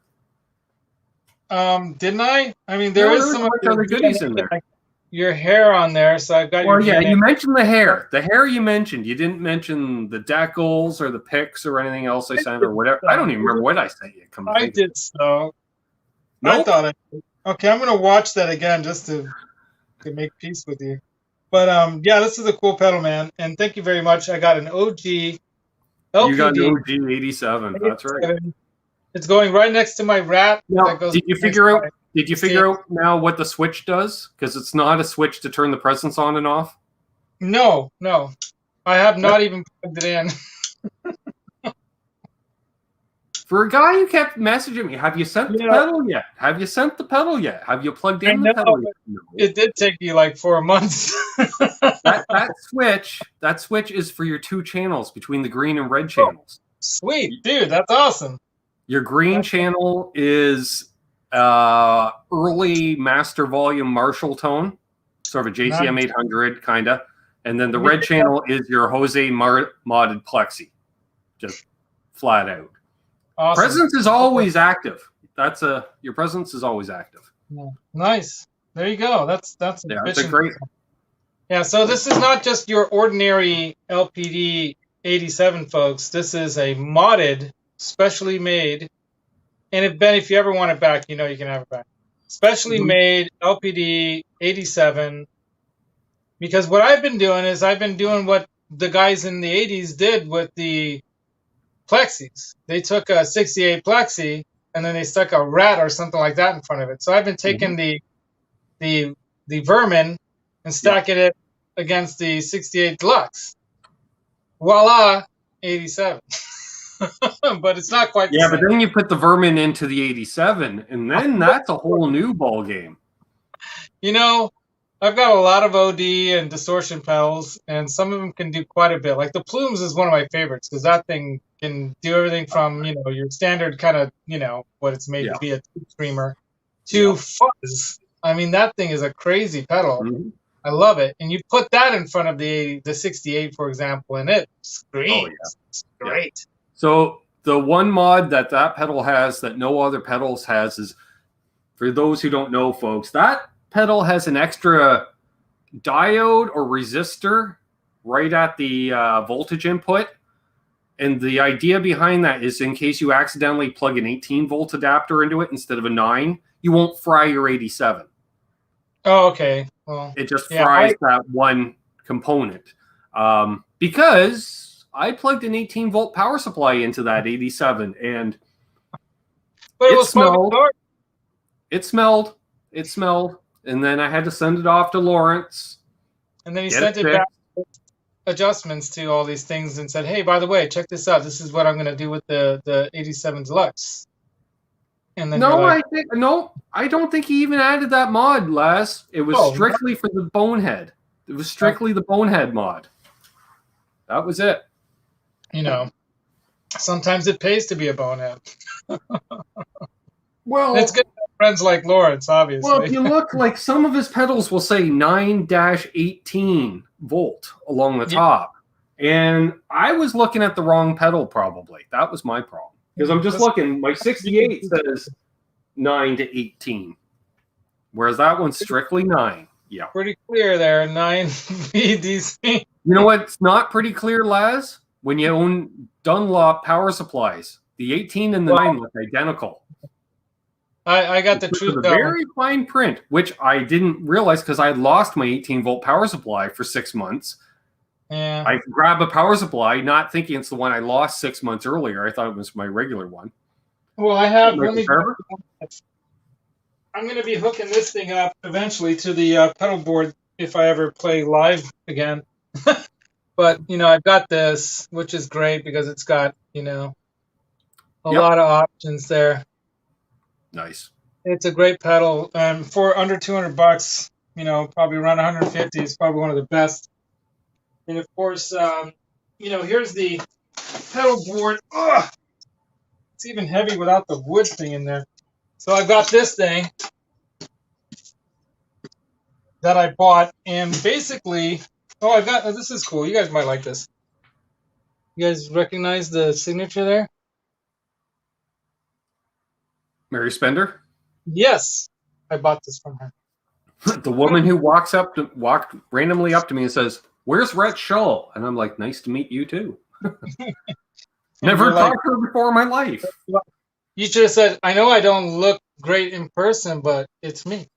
Didn't I? I mean, there is some other goodies in there. Like your hair on there, so I've got. Well, yeah, you mentioned the hair. The hair you mentioned. You didn't mention the decals or the picks or anything else I sent or whatever. I don't even remember what I sent you. I did so. Nope. I thought okay, I'm gonna watch that again just to make peace with you. But yeah, this is a cool pedal, man, and thank you very much. I got an OG LPD. You got an OG 87. That's right. It's going right next to my Rat. Now, did you figure out now what the switch does? Because it's not a switch to turn the presence on and off. No. I have not even plugged it in. For a guy who kept messaging me, have you sent the pedal yet? Have you sent the pedal yet? Have you plugged in the pedal yet? No. It did take you like 4 months. that switch is for your two channels between the green and red channels. Sweet, dude, that's awesome. Your green channel is early master volume Marshall tone, sort of a JCM 800 kind of, and then the red channel is your Jose modded Plexi, just flat out. Awesome. Presence is always active. Your presence is always active. Yeah. Nice. There you go. That's a great. Yeah. So this is not just your ordinary LPD 87, folks. This is a modded, specially made, and if you ever want it back, you know you can have it back. Specially made LPD 87. Because what I've been doing is I've been doing what the guys in the 80s did with the Plexis. They took a 68 Plexi and then they stuck a Rat or something like that in front of it. So I've been taking the Vermin and stacking it against the 68 Deluxe. Voila, 87. But it's not quite the Yeah, same. but then you put the Vermin into the 87, and then that's a whole new ball game. You know, I've got a lot of OD and distortion pedals, and some of them can do quite a bit. Like the Plumes is one of my favorites because that thing can do everything from, your standard kind of, what it's made to be, a tube screamer, to fuzz. I mean, that thing is a crazy pedal. Mm-hmm. I love it. And you put that in front of the 68, for example, and it screams. Oh, yeah. It's great. Yeah. So the one mod that pedal has that no other pedals has is, for those who don't know, folks, that pedal has an extra diode or resistor right at the voltage input. And the idea behind that is in case you accidentally plug an 18-volt adapter into it instead of a 9, you won't fry your 87. Oh, okay. Well, it just fries that one component. Because I plugged an 18-volt power supply into that 87, and it smelled. It smelled. And then I had to send it off to Lawrence. And then he sent it back with adjustments to all these things and said, hey, by the way, check this out. This is what I'm going to do with the 87 Deluxe. And then I don't think he even added that mod, Laz. It was strictly for the Bonehead. It was strictly the Bonehead mod. That was it. Sometimes it pays to be a bonehead. Well, it's good to have friends like Lawrence, obviously. Well, if you look, like some of his pedals will say 9-18 volt along the top. And I was looking at the wrong pedal probably. That was my problem. Because I'm just looking, my 68 says 9 to 18. Whereas that one's strictly 9. Yeah. Pretty clear there, 9 VDC. You know what's not pretty clear, Laz? When you own Dunlop power supplies. The 18 and the 9 look identical. I got the truth. The very fine print, which I didn't realize because I had lost my 18-volt power supply for 6 months. Yeah. I grab a power supply, not thinking it's the one I lost 6 months earlier. I thought it was my regular one. Well, I have. I'm going to be hooking this thing up eventually to the pedal board if I ever play live again. But, I've got this, which is great because it's got, a lot of options there. Nice. It's a great pedal. For under $200, probably around 150 is probably one of the best. And of course, here's the pedal board. Ugh! It's even heavy without the wood thing in there. So I've got this thing that I bought, and basically, this is cool. You guys might like this. You guys recognize the signature there? Mary Spender? Yes, I bought this from her. The woman who walked randomly up to me and says, "Where's Rhett Shull?" And I'm like, "Nice to meet you too." Never talked to her before in my life. You should have said, "I know I don't look great in person, but it's me."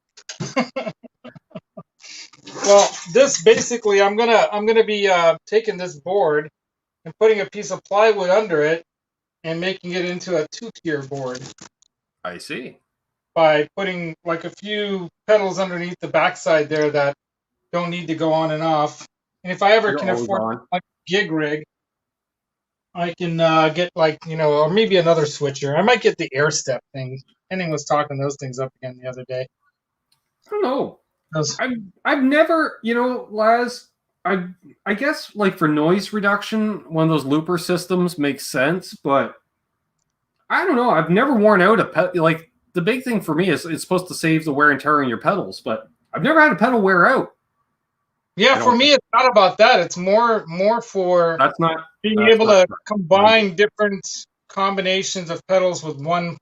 Well, this basically, I'm gonna be taking this board and putting a piece of plywood under it and making it into a 2-tier board. I see. By putting like a few pedals underneath the backside there that don't need to go on and off. And if I ever can afford like a gig rig, I can get or maybe another switcher. I might get the air step thing. Henning was talking those things up again the other day. I don't know. I've never, Laz, I guess like for noise reduction, one of those looper systems makes sense, but I don't know. I've never worn out a pedal. Like the big thing for me is it's supposed to save the wear and tear on your pedals, but I've never had a pedal wear out. Yeah, for me, it's not about that. It's more for being able to combine different combinations of pedals with one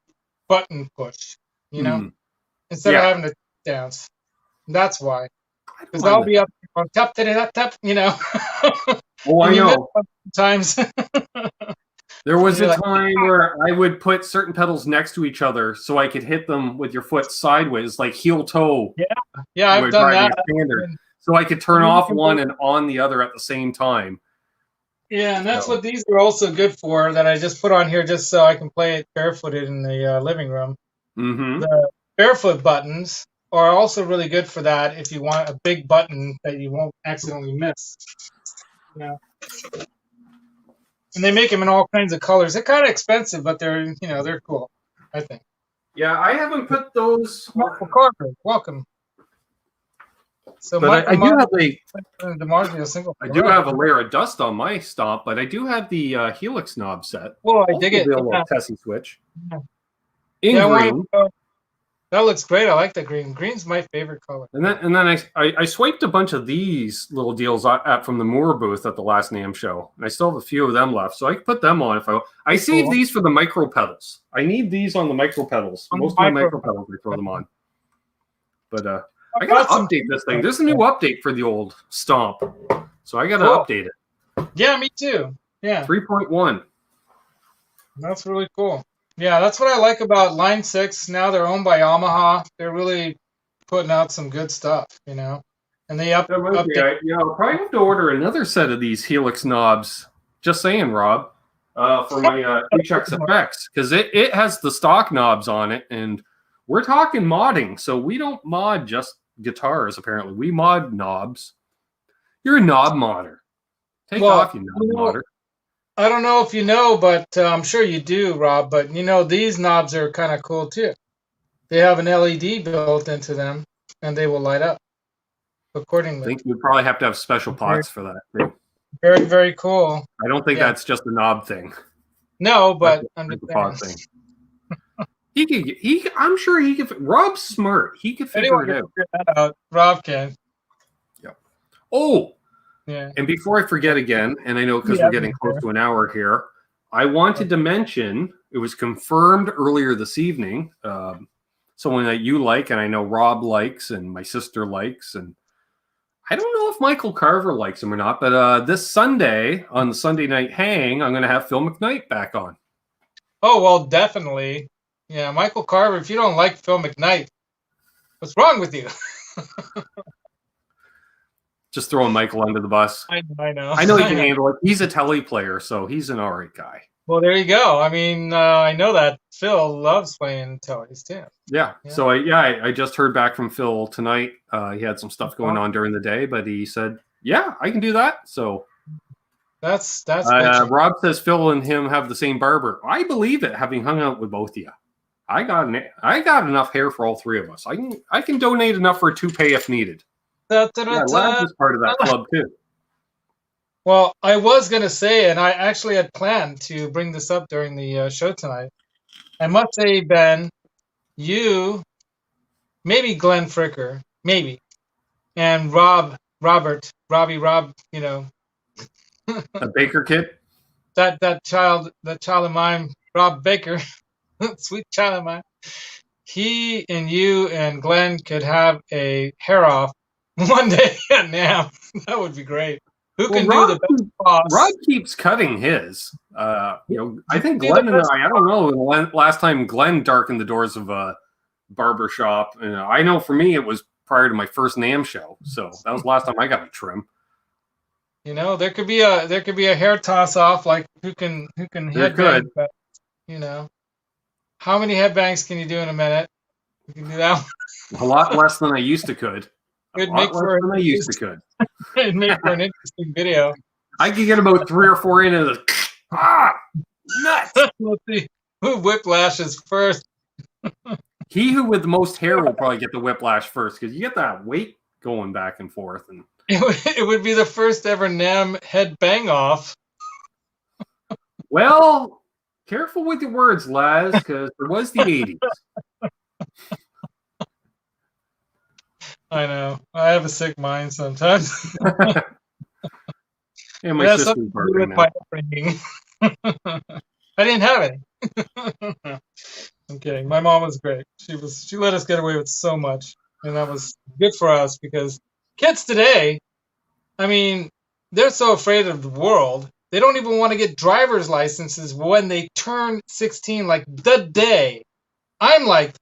button push, instead of having to dance. That's why. Because I'll be up on tap, tap, Oh, I know. Sometimes. There was a time where I would put certain pedals next to each other so I could hit them with your foot sideways, like heel toe. Yeah, I've done that. Standard. So I could turn off one and on the other at the same time. Yeah, and that's what these are also good for, that I just put on here just so I can play it barefooted in the living room. Mm-hmm. The barefoot buttons are also really good for that if you want a big button that you won't accidentally miss. Yeah. And they make them in all kinds of colors. They're kind of expensive, but they're cool, I think. Yeah, I haven't put those. Michael Carter, welcome. So But Michael DiMarzio single. I do have a layer of dust on my stomp, but I do have the Helix knob set. Oh, I dig it. A little Tessie switch. Yeah. In green. That looks great. I like the green. Green's my favorite color. And then I swiped a bunch of these little deals from the Moore booth at the last NAMM show, and I still have a few of them left, so I can put them on if I saved these for the micro pedals. I need these on the micro pedals. Most of my micro pedals, I throw them on. But I gotta update this thing. There's a new update for the old Stomp, so I gotta update it. Yeah, me too. Yeah, 3.1. That's really cool. Yeah, that's what I like about Line 6. Now they're owned by Yamaha. They're really putting out some good stuff, And they update. Yeah, I'll probably have to order another set of these Helix knobs. Just saying, Rob, for my HXFX, because it has the stock knobs on it, and we're talking modding. So we don't mod just guitars, apparently. We mod knobs. You're a knob modder. Take off, you knob modder. I don't know if you know, but I'm sure you do, Rob. But these knobs are kind of cool too. They have an LED built into them, and they will light up accordingly. I think you probably have to have special pots for that too. Very, very cool. I don't think that's just a knob thing. No, but I'm just pot thing. I'm sure he could. Rob's smart. He could figure it out. Rob can. Yeah. Oh. Yeah. And before I forget again, and I know because we're getting close to an hour here, I wanted to mention, it was confirmed earlier this evening, someone that you like, and I know Rob likes, and my sister likes, and I don't know if Michael Carver likes him or not, but this Sunday, on the Sunday Night Hang, I'm going to have Phil McKnight back on. Oh, well, definitely. Yeah, Michael Carver, if you don't like Phil McKnight, what's wrong with you? Just throwing Michael under the bus. I know. I know he can handle it. He's a telly player, so he's an all right guy. Well, there you go. I mean, I know that Phil loves playing tellies too. Yeah. So I just heard back from Phil tonight. He had some stuff going on during the day, but he said, "Yeah, I can do that." So that's. Rob says Phil and him have the same barber. I believe it, having hung out with both of you. I got enough hair for all three of us. I can donate enough for a toupee if needed. Laz is part of that club too. Well, I was going to say, and I actually had planned to bring this up during the show tonight. I must say, Ben, you, maybe Glenn Fricker, maybe, and Robbie, A Baker kid? that child of mine, Rob Baker, sweet child of mine. He and you and Glenn could have a hair off one day at NAMM. That would be great. Who can do the best boss? Rob keeps cutting his. I think Glenn and I don't know last time Glenn darkened the doors of a barber shop. I know for me it was prior to my first NAMM show. So that was the last time I got a trim. There could be a hair toss off, like who can headbang. But, how many headbangs can you do in a minute? You can do that one. A lot less than I used to could. It'd make for an interesting video. I could get about 3 or 4 in of nuts. Let's see who whiplashes first. He who with the most hair will probably get the whiplash first, because you get that weight going back and forth. And it would be the first ever NAMM head bang off. Well, careful with your words, Laz, because there was the 80s. I know. I have a sick mind sometimes. Yeah, my sister's with my upbringing. I didn't have any. I'm kidding. My mom was great. She let us get away with so much, and that was good for us because kids today, I mean, they're so afraid of the world. They don't even want to get driver's licenses when they turn 16, like the day. I'm like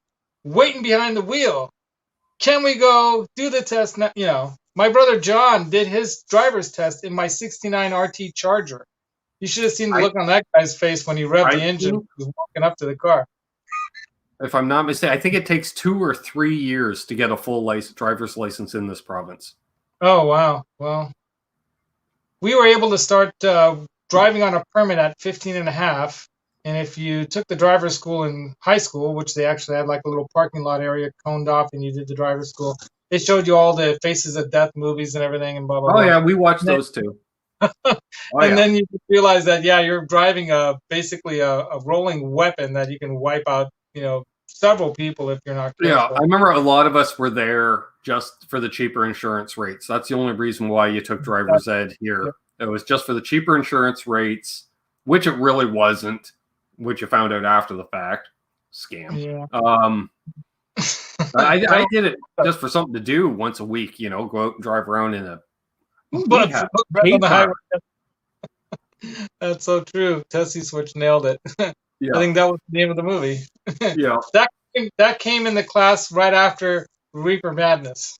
waiting behind the wheel. Can we go do the test now? My brother John did his driver's test in my 69 RT Charger. You should have seen the look on that guy's face when he revved the engine and was walking up to the car. If I'm not mistaken, I think it takes 2 or 3 years to get a full driver's license in this province. Oh, wow. Well, we were able to start driving on a permit at 15 and a half. And if you took the driver's school in high school, which they actually had like a little parking lot area coned off and you did the driver's school, they showed you all the Faces of Death movies and everything and blah, blah, Oh, blah. yeah, we watched those too. Oh, And yeah. then you realize that, yeah, you're driving basically a rolling weapon that you can wipe out, several people if you're not Yeah, careful. I remember a lot of us were there just for the cheaper insurance rates. That's the only reason why you took driver's ed here. Yep. It was just for the cheaper insurance rates, which it really wasn't, which you found out after the fact. Scam. Yeah. I did it just for something to do once a week, go out and drive around in a But yeah, on the highway. That's so true. Tessie Switch nailed it. yeah. I think that was the name of the movie. Yeah. That came in the class right after Reaper Madness.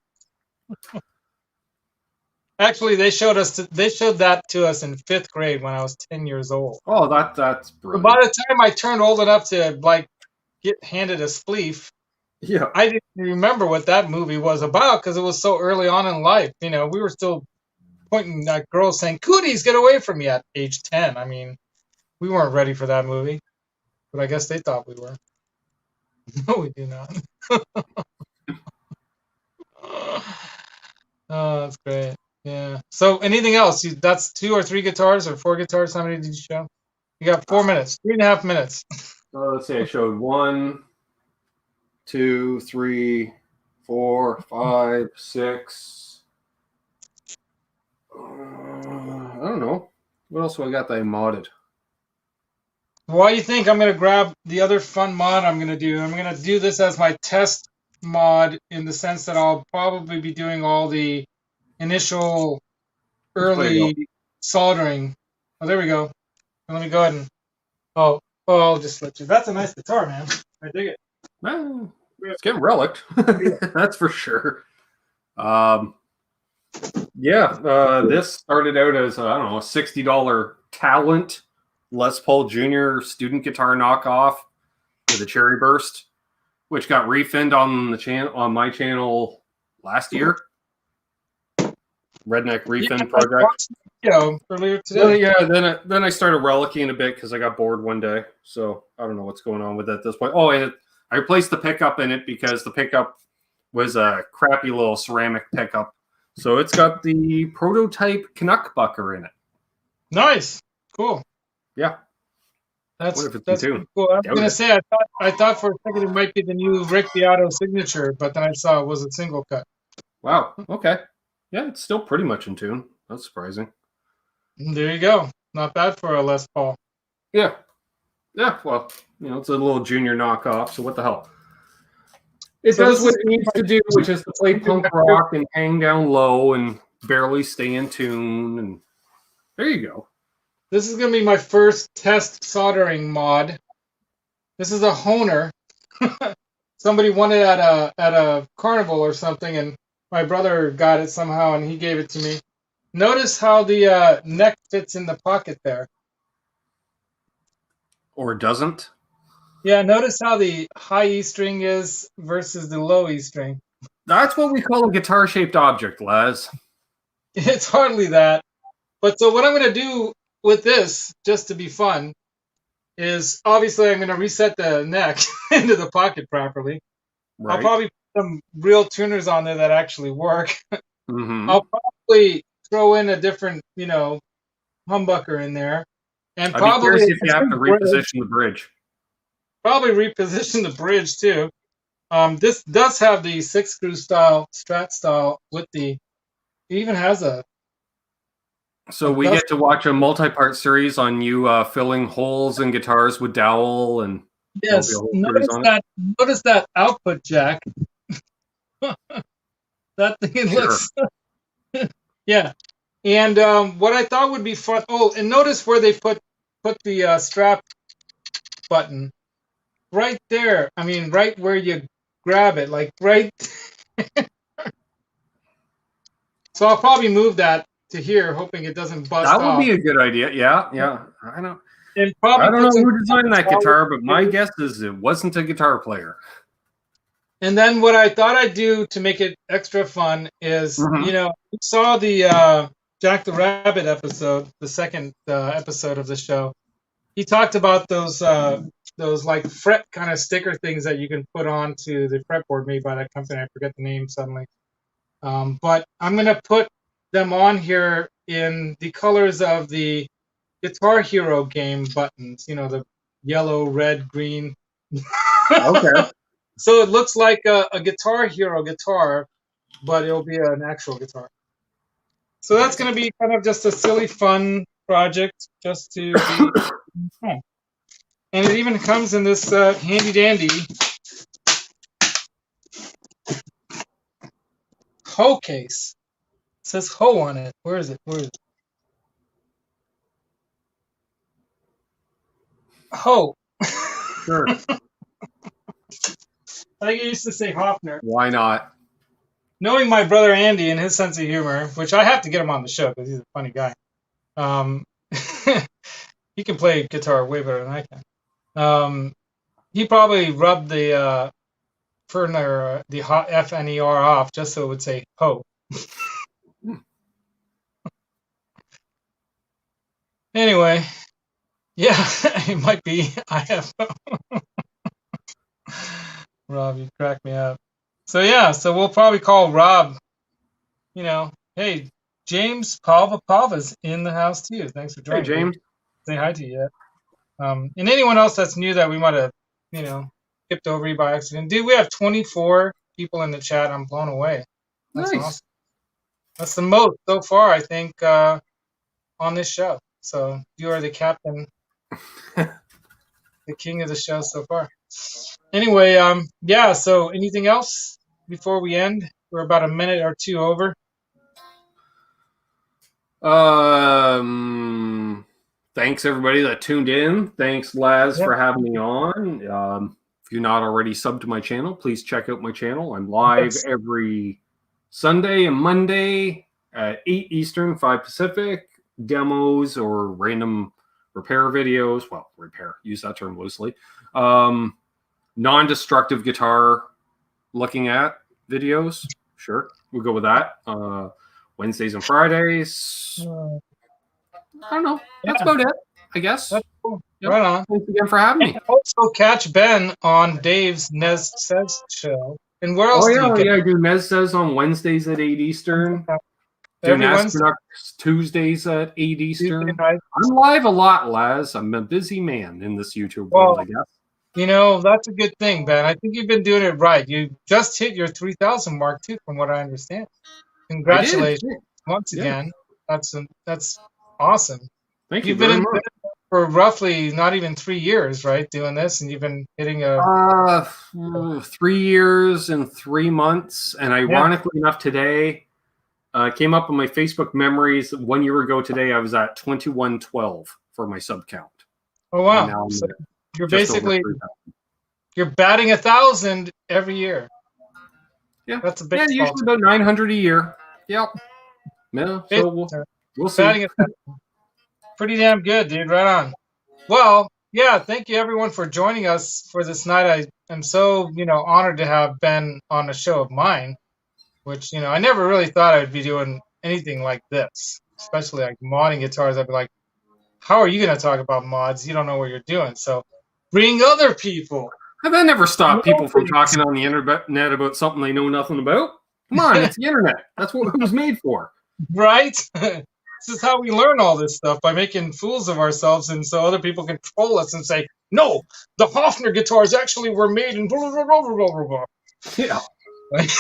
Actually, they showed that to us in 5th grade when I was 10 years old. Oh, that's brilliant. But by the time I turned old enough to get handed a spleef, yeah, I didn't remember what that movie was about because it was so early on in life. We were still pointing at girls saying, "Cooties, get away from me!" at age 10. I mean, we weren't ready for that movie, but I guess they thought we were. No, we do not. Oh, that's great. Yeah. So anything else? That's 2 or 3 guitars or 4 guitars. How many did you show? You got 4 minutes, 3.5 minutes. Let's see. I showed 1, 2, 3, 4, 5, 6. I don't know. What else do I got that I modded? Why do you think I'm going to grab the other fun mod I'm going to do? I'm going to do this as my test mod in the sense that I'll probably be doing all the initial early soldering. Oh, there we go. Let me go ahead and I'll just let you. That's a nice guitar, man. I dig it. Well, it's getting relicked. That's for sure. This started out as a $60 Talent Les Paul Jr. student guitar knockoff with a Cherry Burst, which got refinned on my channel last year. Redneck Refin project. Earlier today. Then I started relicking a bit because I got bored one day. So I don't know what's going on with it at this point. Oh, I replaced the pickup in it because the pickup was a crappy little ceramic pickup. So it's got the prototype Canucklehead in it. Nice. Cool. Yeah. That's cool. I was going to say, I thought for a second it might be the new Rick Beato signature, but then I saw it was a single cut. Wow. Okay. Yeah, it's still pretty much in tune. That's surprising. There you go. Not bad for a Les Paul. Yeah. Yeah, well, it's a little junior knockoff, so what the hell? It does what it needs to do, which is to play punk rock and hang down low and barely stay in tune. And there you go. This is going to be my first test soldering mod. This is a Honer. Somebody won it at a carnival or something, and my brother got it somehow, and he gave it to me. Notice how the neck fits in the pocket there. Or doesn't. Yeah, notice how the high E string is versus the low E string. That's what we call a guitar-shaped object, Laz. It's hardly that. But so what I'm going to do with this, just to be fun, is obviously I'm going to reset the neck into the pocket properly. Right. I'll probably put some real tuners on there that actually work. Mm-hmm. I'll probably throw in a different, humbucker in there. And I'd be curious if you have to reposition the bridge. Probably reposition the bridge too. This does have the 6-screw style, Strat style with it even has a. So we get to watch a multi-part series on you filling holes in guitars with dowel and. Yes, notice that output jack. That thing looks. Yeah, and what I thought would be fun. Oh, and notice where they put the strap button. Right there. I mean, right where you grab it, like right. So I'll probably move that to here, hoping it doesn't bust off. That would be a good idea. Yeah. I know. And probably I don't know put some who designed that guitar, but my guess is it wasn't a guitar player. And then what I thought I'd do to make it extra fun is, Mhm. you saw the Jack the Rabbit episode, the second episode of the show. He talked about those like fret kind of sticker things that you can put onto the fretboard made by that company. I forget the name suddenly. But I'm gonna put them on here in the colors of the Guitar Hero game buttons. The yellow, red, green. Okay. So it looks like a Guitar Hero guitar, but it'll be an actual guitar. So that's going to be kind of just a silly, fun project, just to be fun. And it even comes in this handy dandy hoe case. It says hoe on it. Where is it? Where is it? Hoe. Sure. I think I used to say Hoffner. Why not? Knowing my brother Andy and his sense of humor, which I have to get him on the show because he's a funny guy. He can play guitar way better than I can. He probably rubbed the Ferner, the FNER off just so it would say ho. Anyway, yeah, it might be. I have Rob, you crack me up. So yeah, so we'll probably call Rob. Hey, James Pava's in the house too. Thanks for Hey, joining. James. Say hi to you. And anyone else that's new that we might have, skipped over you by accident. Dude, we have 24 people in the chat. I'm blown away. That's Nice. awesome. That's the most so far, I think, on this show. So you are the captain, the king of the show so far. Anyway, yeah. So anything else before we end? We're about a minute or two over. Thanks everybody that tuned in. Thanks, Laz, Yeah. for having me on. If you're not already subbed to my channel, please check out my channel. I'm live every Sunday and Monday at 8 Eastern, 5 Pacific. Demos or random repair videos. Well, repair, use that term loosely. Non-destructive guitar looking at videos. Sure, we'll go with that. Wednesdays and Fridays. I don't know. That's about it, I guess. That's cool. Yep. Right on. Thanks again for having me. And also catch Ben on Dave's Nez Says show. And where else Oh, do yeah, you get? yeah. I do Nez Says on Wednesdays at 8 Eastern. Do Every Wednesday. Tuesdays at 8 Eastern. Tuesday night. I'm live a lot, Laz. I'm a busy man in this YouTube world, I guess. That's a good thing, Ben. I think you've been doing it right. You just hit your 3,000 mark, too, from what I understand. Congratulations once again. That's awesome. Thank you. You've been in for roughly not even 3 years, right, doing this, and you've been hitting 3 years and 3 months. And ironically enough, today came up on my Facebook memories. 1 year ago today, I was at 2112 for my sub count. Oh wow! So you're basically you're batting 1,000 every year. Yeah, that's a big. Yeah, usually about 900 a year. Yep. Yeah, so we'll see. Pretty damn good, dude. Right on. Well, yeah. Thank you everyone for joining us for this night. I am so honored to have Ben on a show of mine, which I never really thought I would be doing anything like this, especially like modding guitars. I'd be like, how are you going to talk about mods? You don't know what you're doing. So bring other people. That never stopped people from talking on the internet about something they know nothing about. Come on, it's the internet. That's what it was made for. Right? This is how we learn all this stuff, by making fools of ourselves, and so other people can troll us and say, no, the Hofner guitars actually were made in blah, blah, blah, blah, blah, blah. Yeah. It's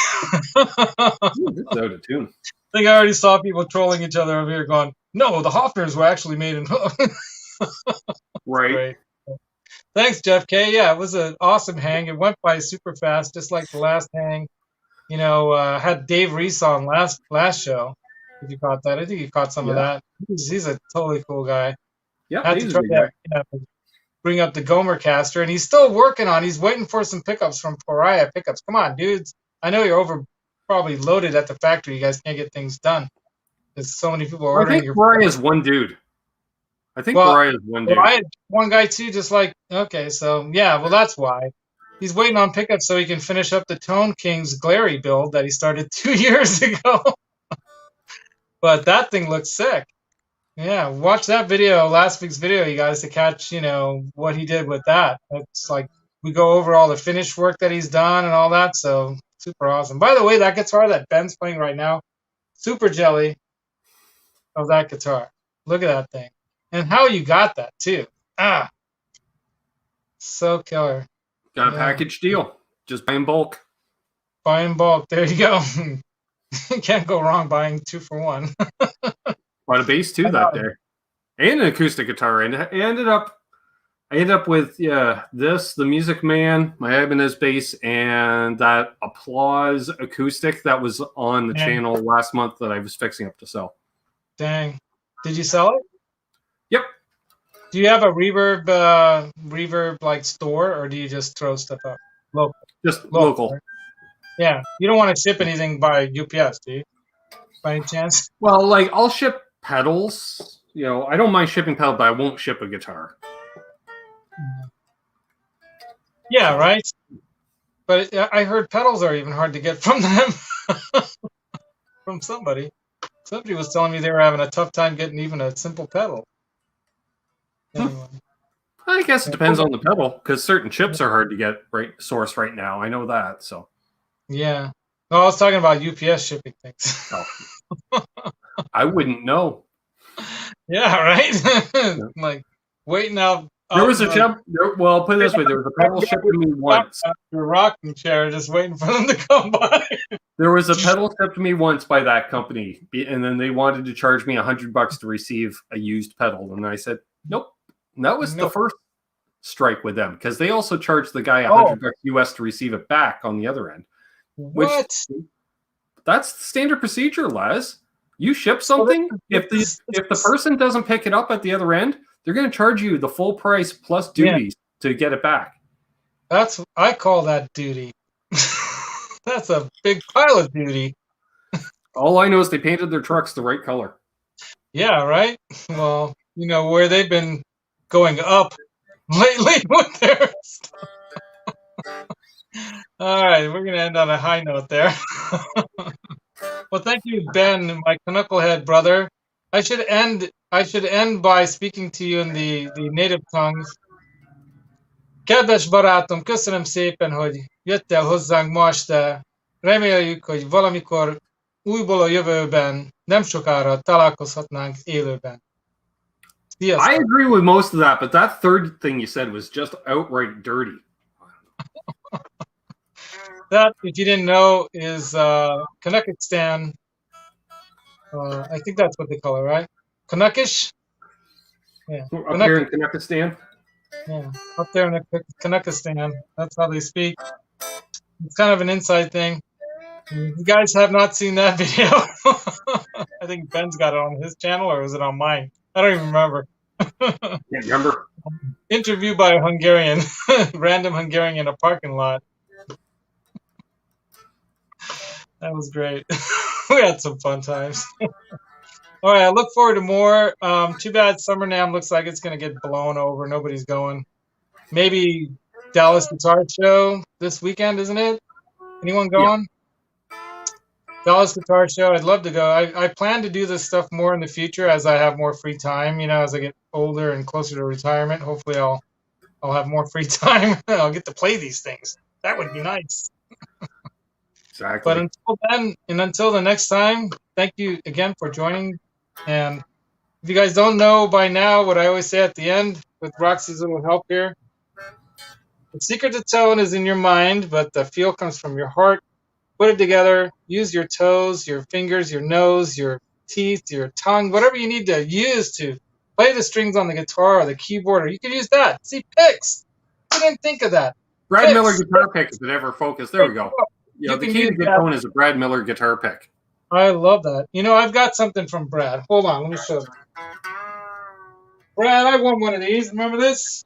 out of tune. I think I already saw people trolling each other over here going, no, the Hofners were actually made in... Right. Great. Thanks, Jeff K. Yeah, it was an awesome hang. It went by super fast, just like the last hang. Had Dave Reese on last show. If you caught that, I think you caught some of that. He's a totally cool guy. Yeah, had to try to bring up the Gomer caster, and he's still working on. He's waiting for some pickups from Pariah Pickups. Come on, dudes! I know you're probably loaded at the factory. You guys can't get things done. There's so many people ordering. I think Pariah is one dude. I think Well, Mariah's one dude. I had one guy too, just like, okay, so yeah, well, that's why. He's waiting on pickup so he can finish up the Tone King's Glary build that he started 2 years ago. But that thing looks sick. Yeah, watch that video, last week's video, you guys, to catch, what he did with that. It's like we go over all the finish work that he's done and all that, so super awesome. By the way, that guitar that Ben's playing right now, super jelly of that guitar. Look at that thing. And how you got that, too. So killer. Got a package deal. Just buy in bulk. Buy in bulk. There you go. Can't go wrong buying 2 for 1. Bought a bass too that day, and an acoustic guitar. And I ended up with this, the Music Man, my Ibanez bass, and that Applause acoustic that was on the channel last month that I was fixing up to sell. Dang. Did you sell it? Yep. Do you have a reverb like store, or do you just throw stuff up? Local. Just local. Right? Yeah. You don't want to ship anything by UPS, do you? By any chance? Well, like, I'll ship pedals. I don't mind shipping pedals, but I won't ship a guitar. Yeah, right. But I heard pedals are even hard to get from them. From somebody. Somebody was telling me they were having a tough time getting even a simple pedal. Anyway. I guess it depends on the pedal, because certain chips are hard to get sourced right now. I know that. So. Yeah. No, I was talking about UPS shipping things. Oh. I wouldn't know. Yeah, right? Like, waiting out. There was a chip. Well, I'll put it this way. There was a pedal shipped to me once. Your rocking chair, just waiting for them to come by. There was a pedal shipped to me once by that company, and then they wanted to charge me $100 to receive a used pedal. And I said, nope. And that was the first strike with them, because they also charged the guy $100 US to receive it back on the other end. What? That's the standard procedure, Laz. You ship something, if the person doesn't pick it up at the other end, they're going to charge you the full price plus duties to get it back. I call that duty. That's a big pile of duty. All I know is they painted their trucks the right color. Yeah, right? Well, where they've been going up lately with their stuff. All right, we're going to end on a high note there. Well, thank you, Ben, my Canucklehead brother. I should end by speaking to you in the native tongues. Kedves barátom, köszönöm szépen, hogy jöttél hozzánk ma este. Reméljük, hogy valamikor újból a jövőben, nem sokára találkozhatnánk élőben. I agree with most of that, but that third thing you said was just outright dirty. That, if you didn't know, is Canuckistan. I think that's what they call it, right? Canuckish? Yeah. Up here in Canuckistan? Yeah, up there in Canuckistan. That's how they speak. It's kind of an inside thing. You guys have not seen that video. I think Ben's got it on his channel, or was it on mine? I don't even remember. Can't remember. Interview by a Hungarian, random Hungarian in a parking lot. That was great. We had some fun times. All right, I look forward to more. Too bad Summer Nam looks like it's going to get blown over. Nobody's going. Maybe Dallas Guitar Show this weekend, isn't it? Anyone going? Yeah. Dallas Guitar Show. I'd love to go. I plan to do this stuff more in the future as I have more free time. As I get older and closer to retirement. Hopefully, I'll have more free time. I'll get to play these things. That would be nice. Exactly. But until then, and until the next time, thank you again for joining. And if you guys don't know by now what I always say at the end with Roxy's little help here, the secret to tone is in your mind, but the feel comes from your heart. Put it together. Use your toes, your fingers, your nose, your teeth, your tongue, whatever you need to use to play the strings on the guitar or the keyboard, or you can use that. See, picks. I didn't think of that. Brad Miller guitar pick, if it ever focused. There we go. The key to good tone is a Brad Miller guitar pick. I love that. I've got something from Brad. Hold on, let me show you. Brad, I won one of these. Remember this?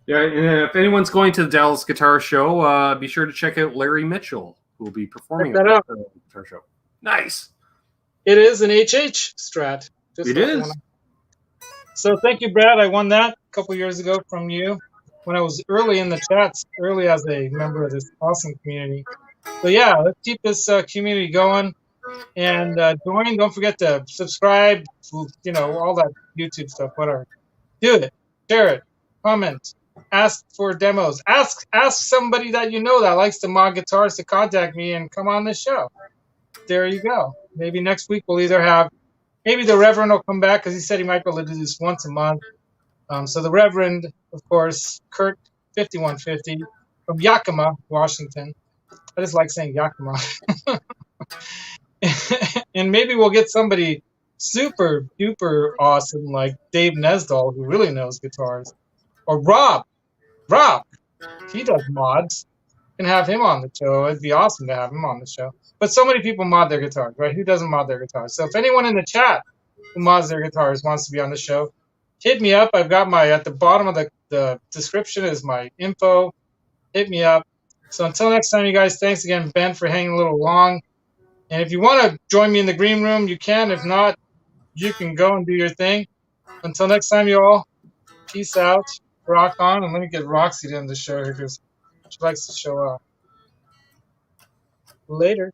Yeah, and if anyone's going to the Dallas Guitar Show, be sure to check out Larry Mitchell, who will be performing at the guitar show. Nice. It is an HH Strat. Just It like the one. is. So thank you, Brad. I won that a couple years ago from you when I was early in the chats, early as a member of this awesome community. So yeah, let's keep this community going and join. Don't forget to subscribe. You know, all that YouTube stuff. Whatever. Do it. Share it. Comment. Ask for demos. Ask somebody that you know that likes to mod guitars to contact me and come on the show. There you go. Maybe next week we'll either have maybe the Reverend will come back because he said he might be able to do this once a month. So the Reverend, of course, Kurt 5150 from Yakima, Washington. I just like saying Yakima. And maybe we'll get somebody super duper awesome like Dave Nesdall who really knows guitars. Or Rob. Rob. He does mods. Can have him on the show. It'd be awesome to have him on the show. But so many people mod their guitars, right? Who doesn't mod their guitars? So if anyone in the chat who mods their guitars wants to be on the show, hit me up. I've got my, at the bottom of the description is my info. Hit me up. So until next time, you guys, thanks again, Ben, for hanging a little long. And if you want to join me in the green room, you can. If not, you can go and do your thing. Until next time, you all, peace out, rock on. And let me get Roxy to end the show here because she likes to show up. Later.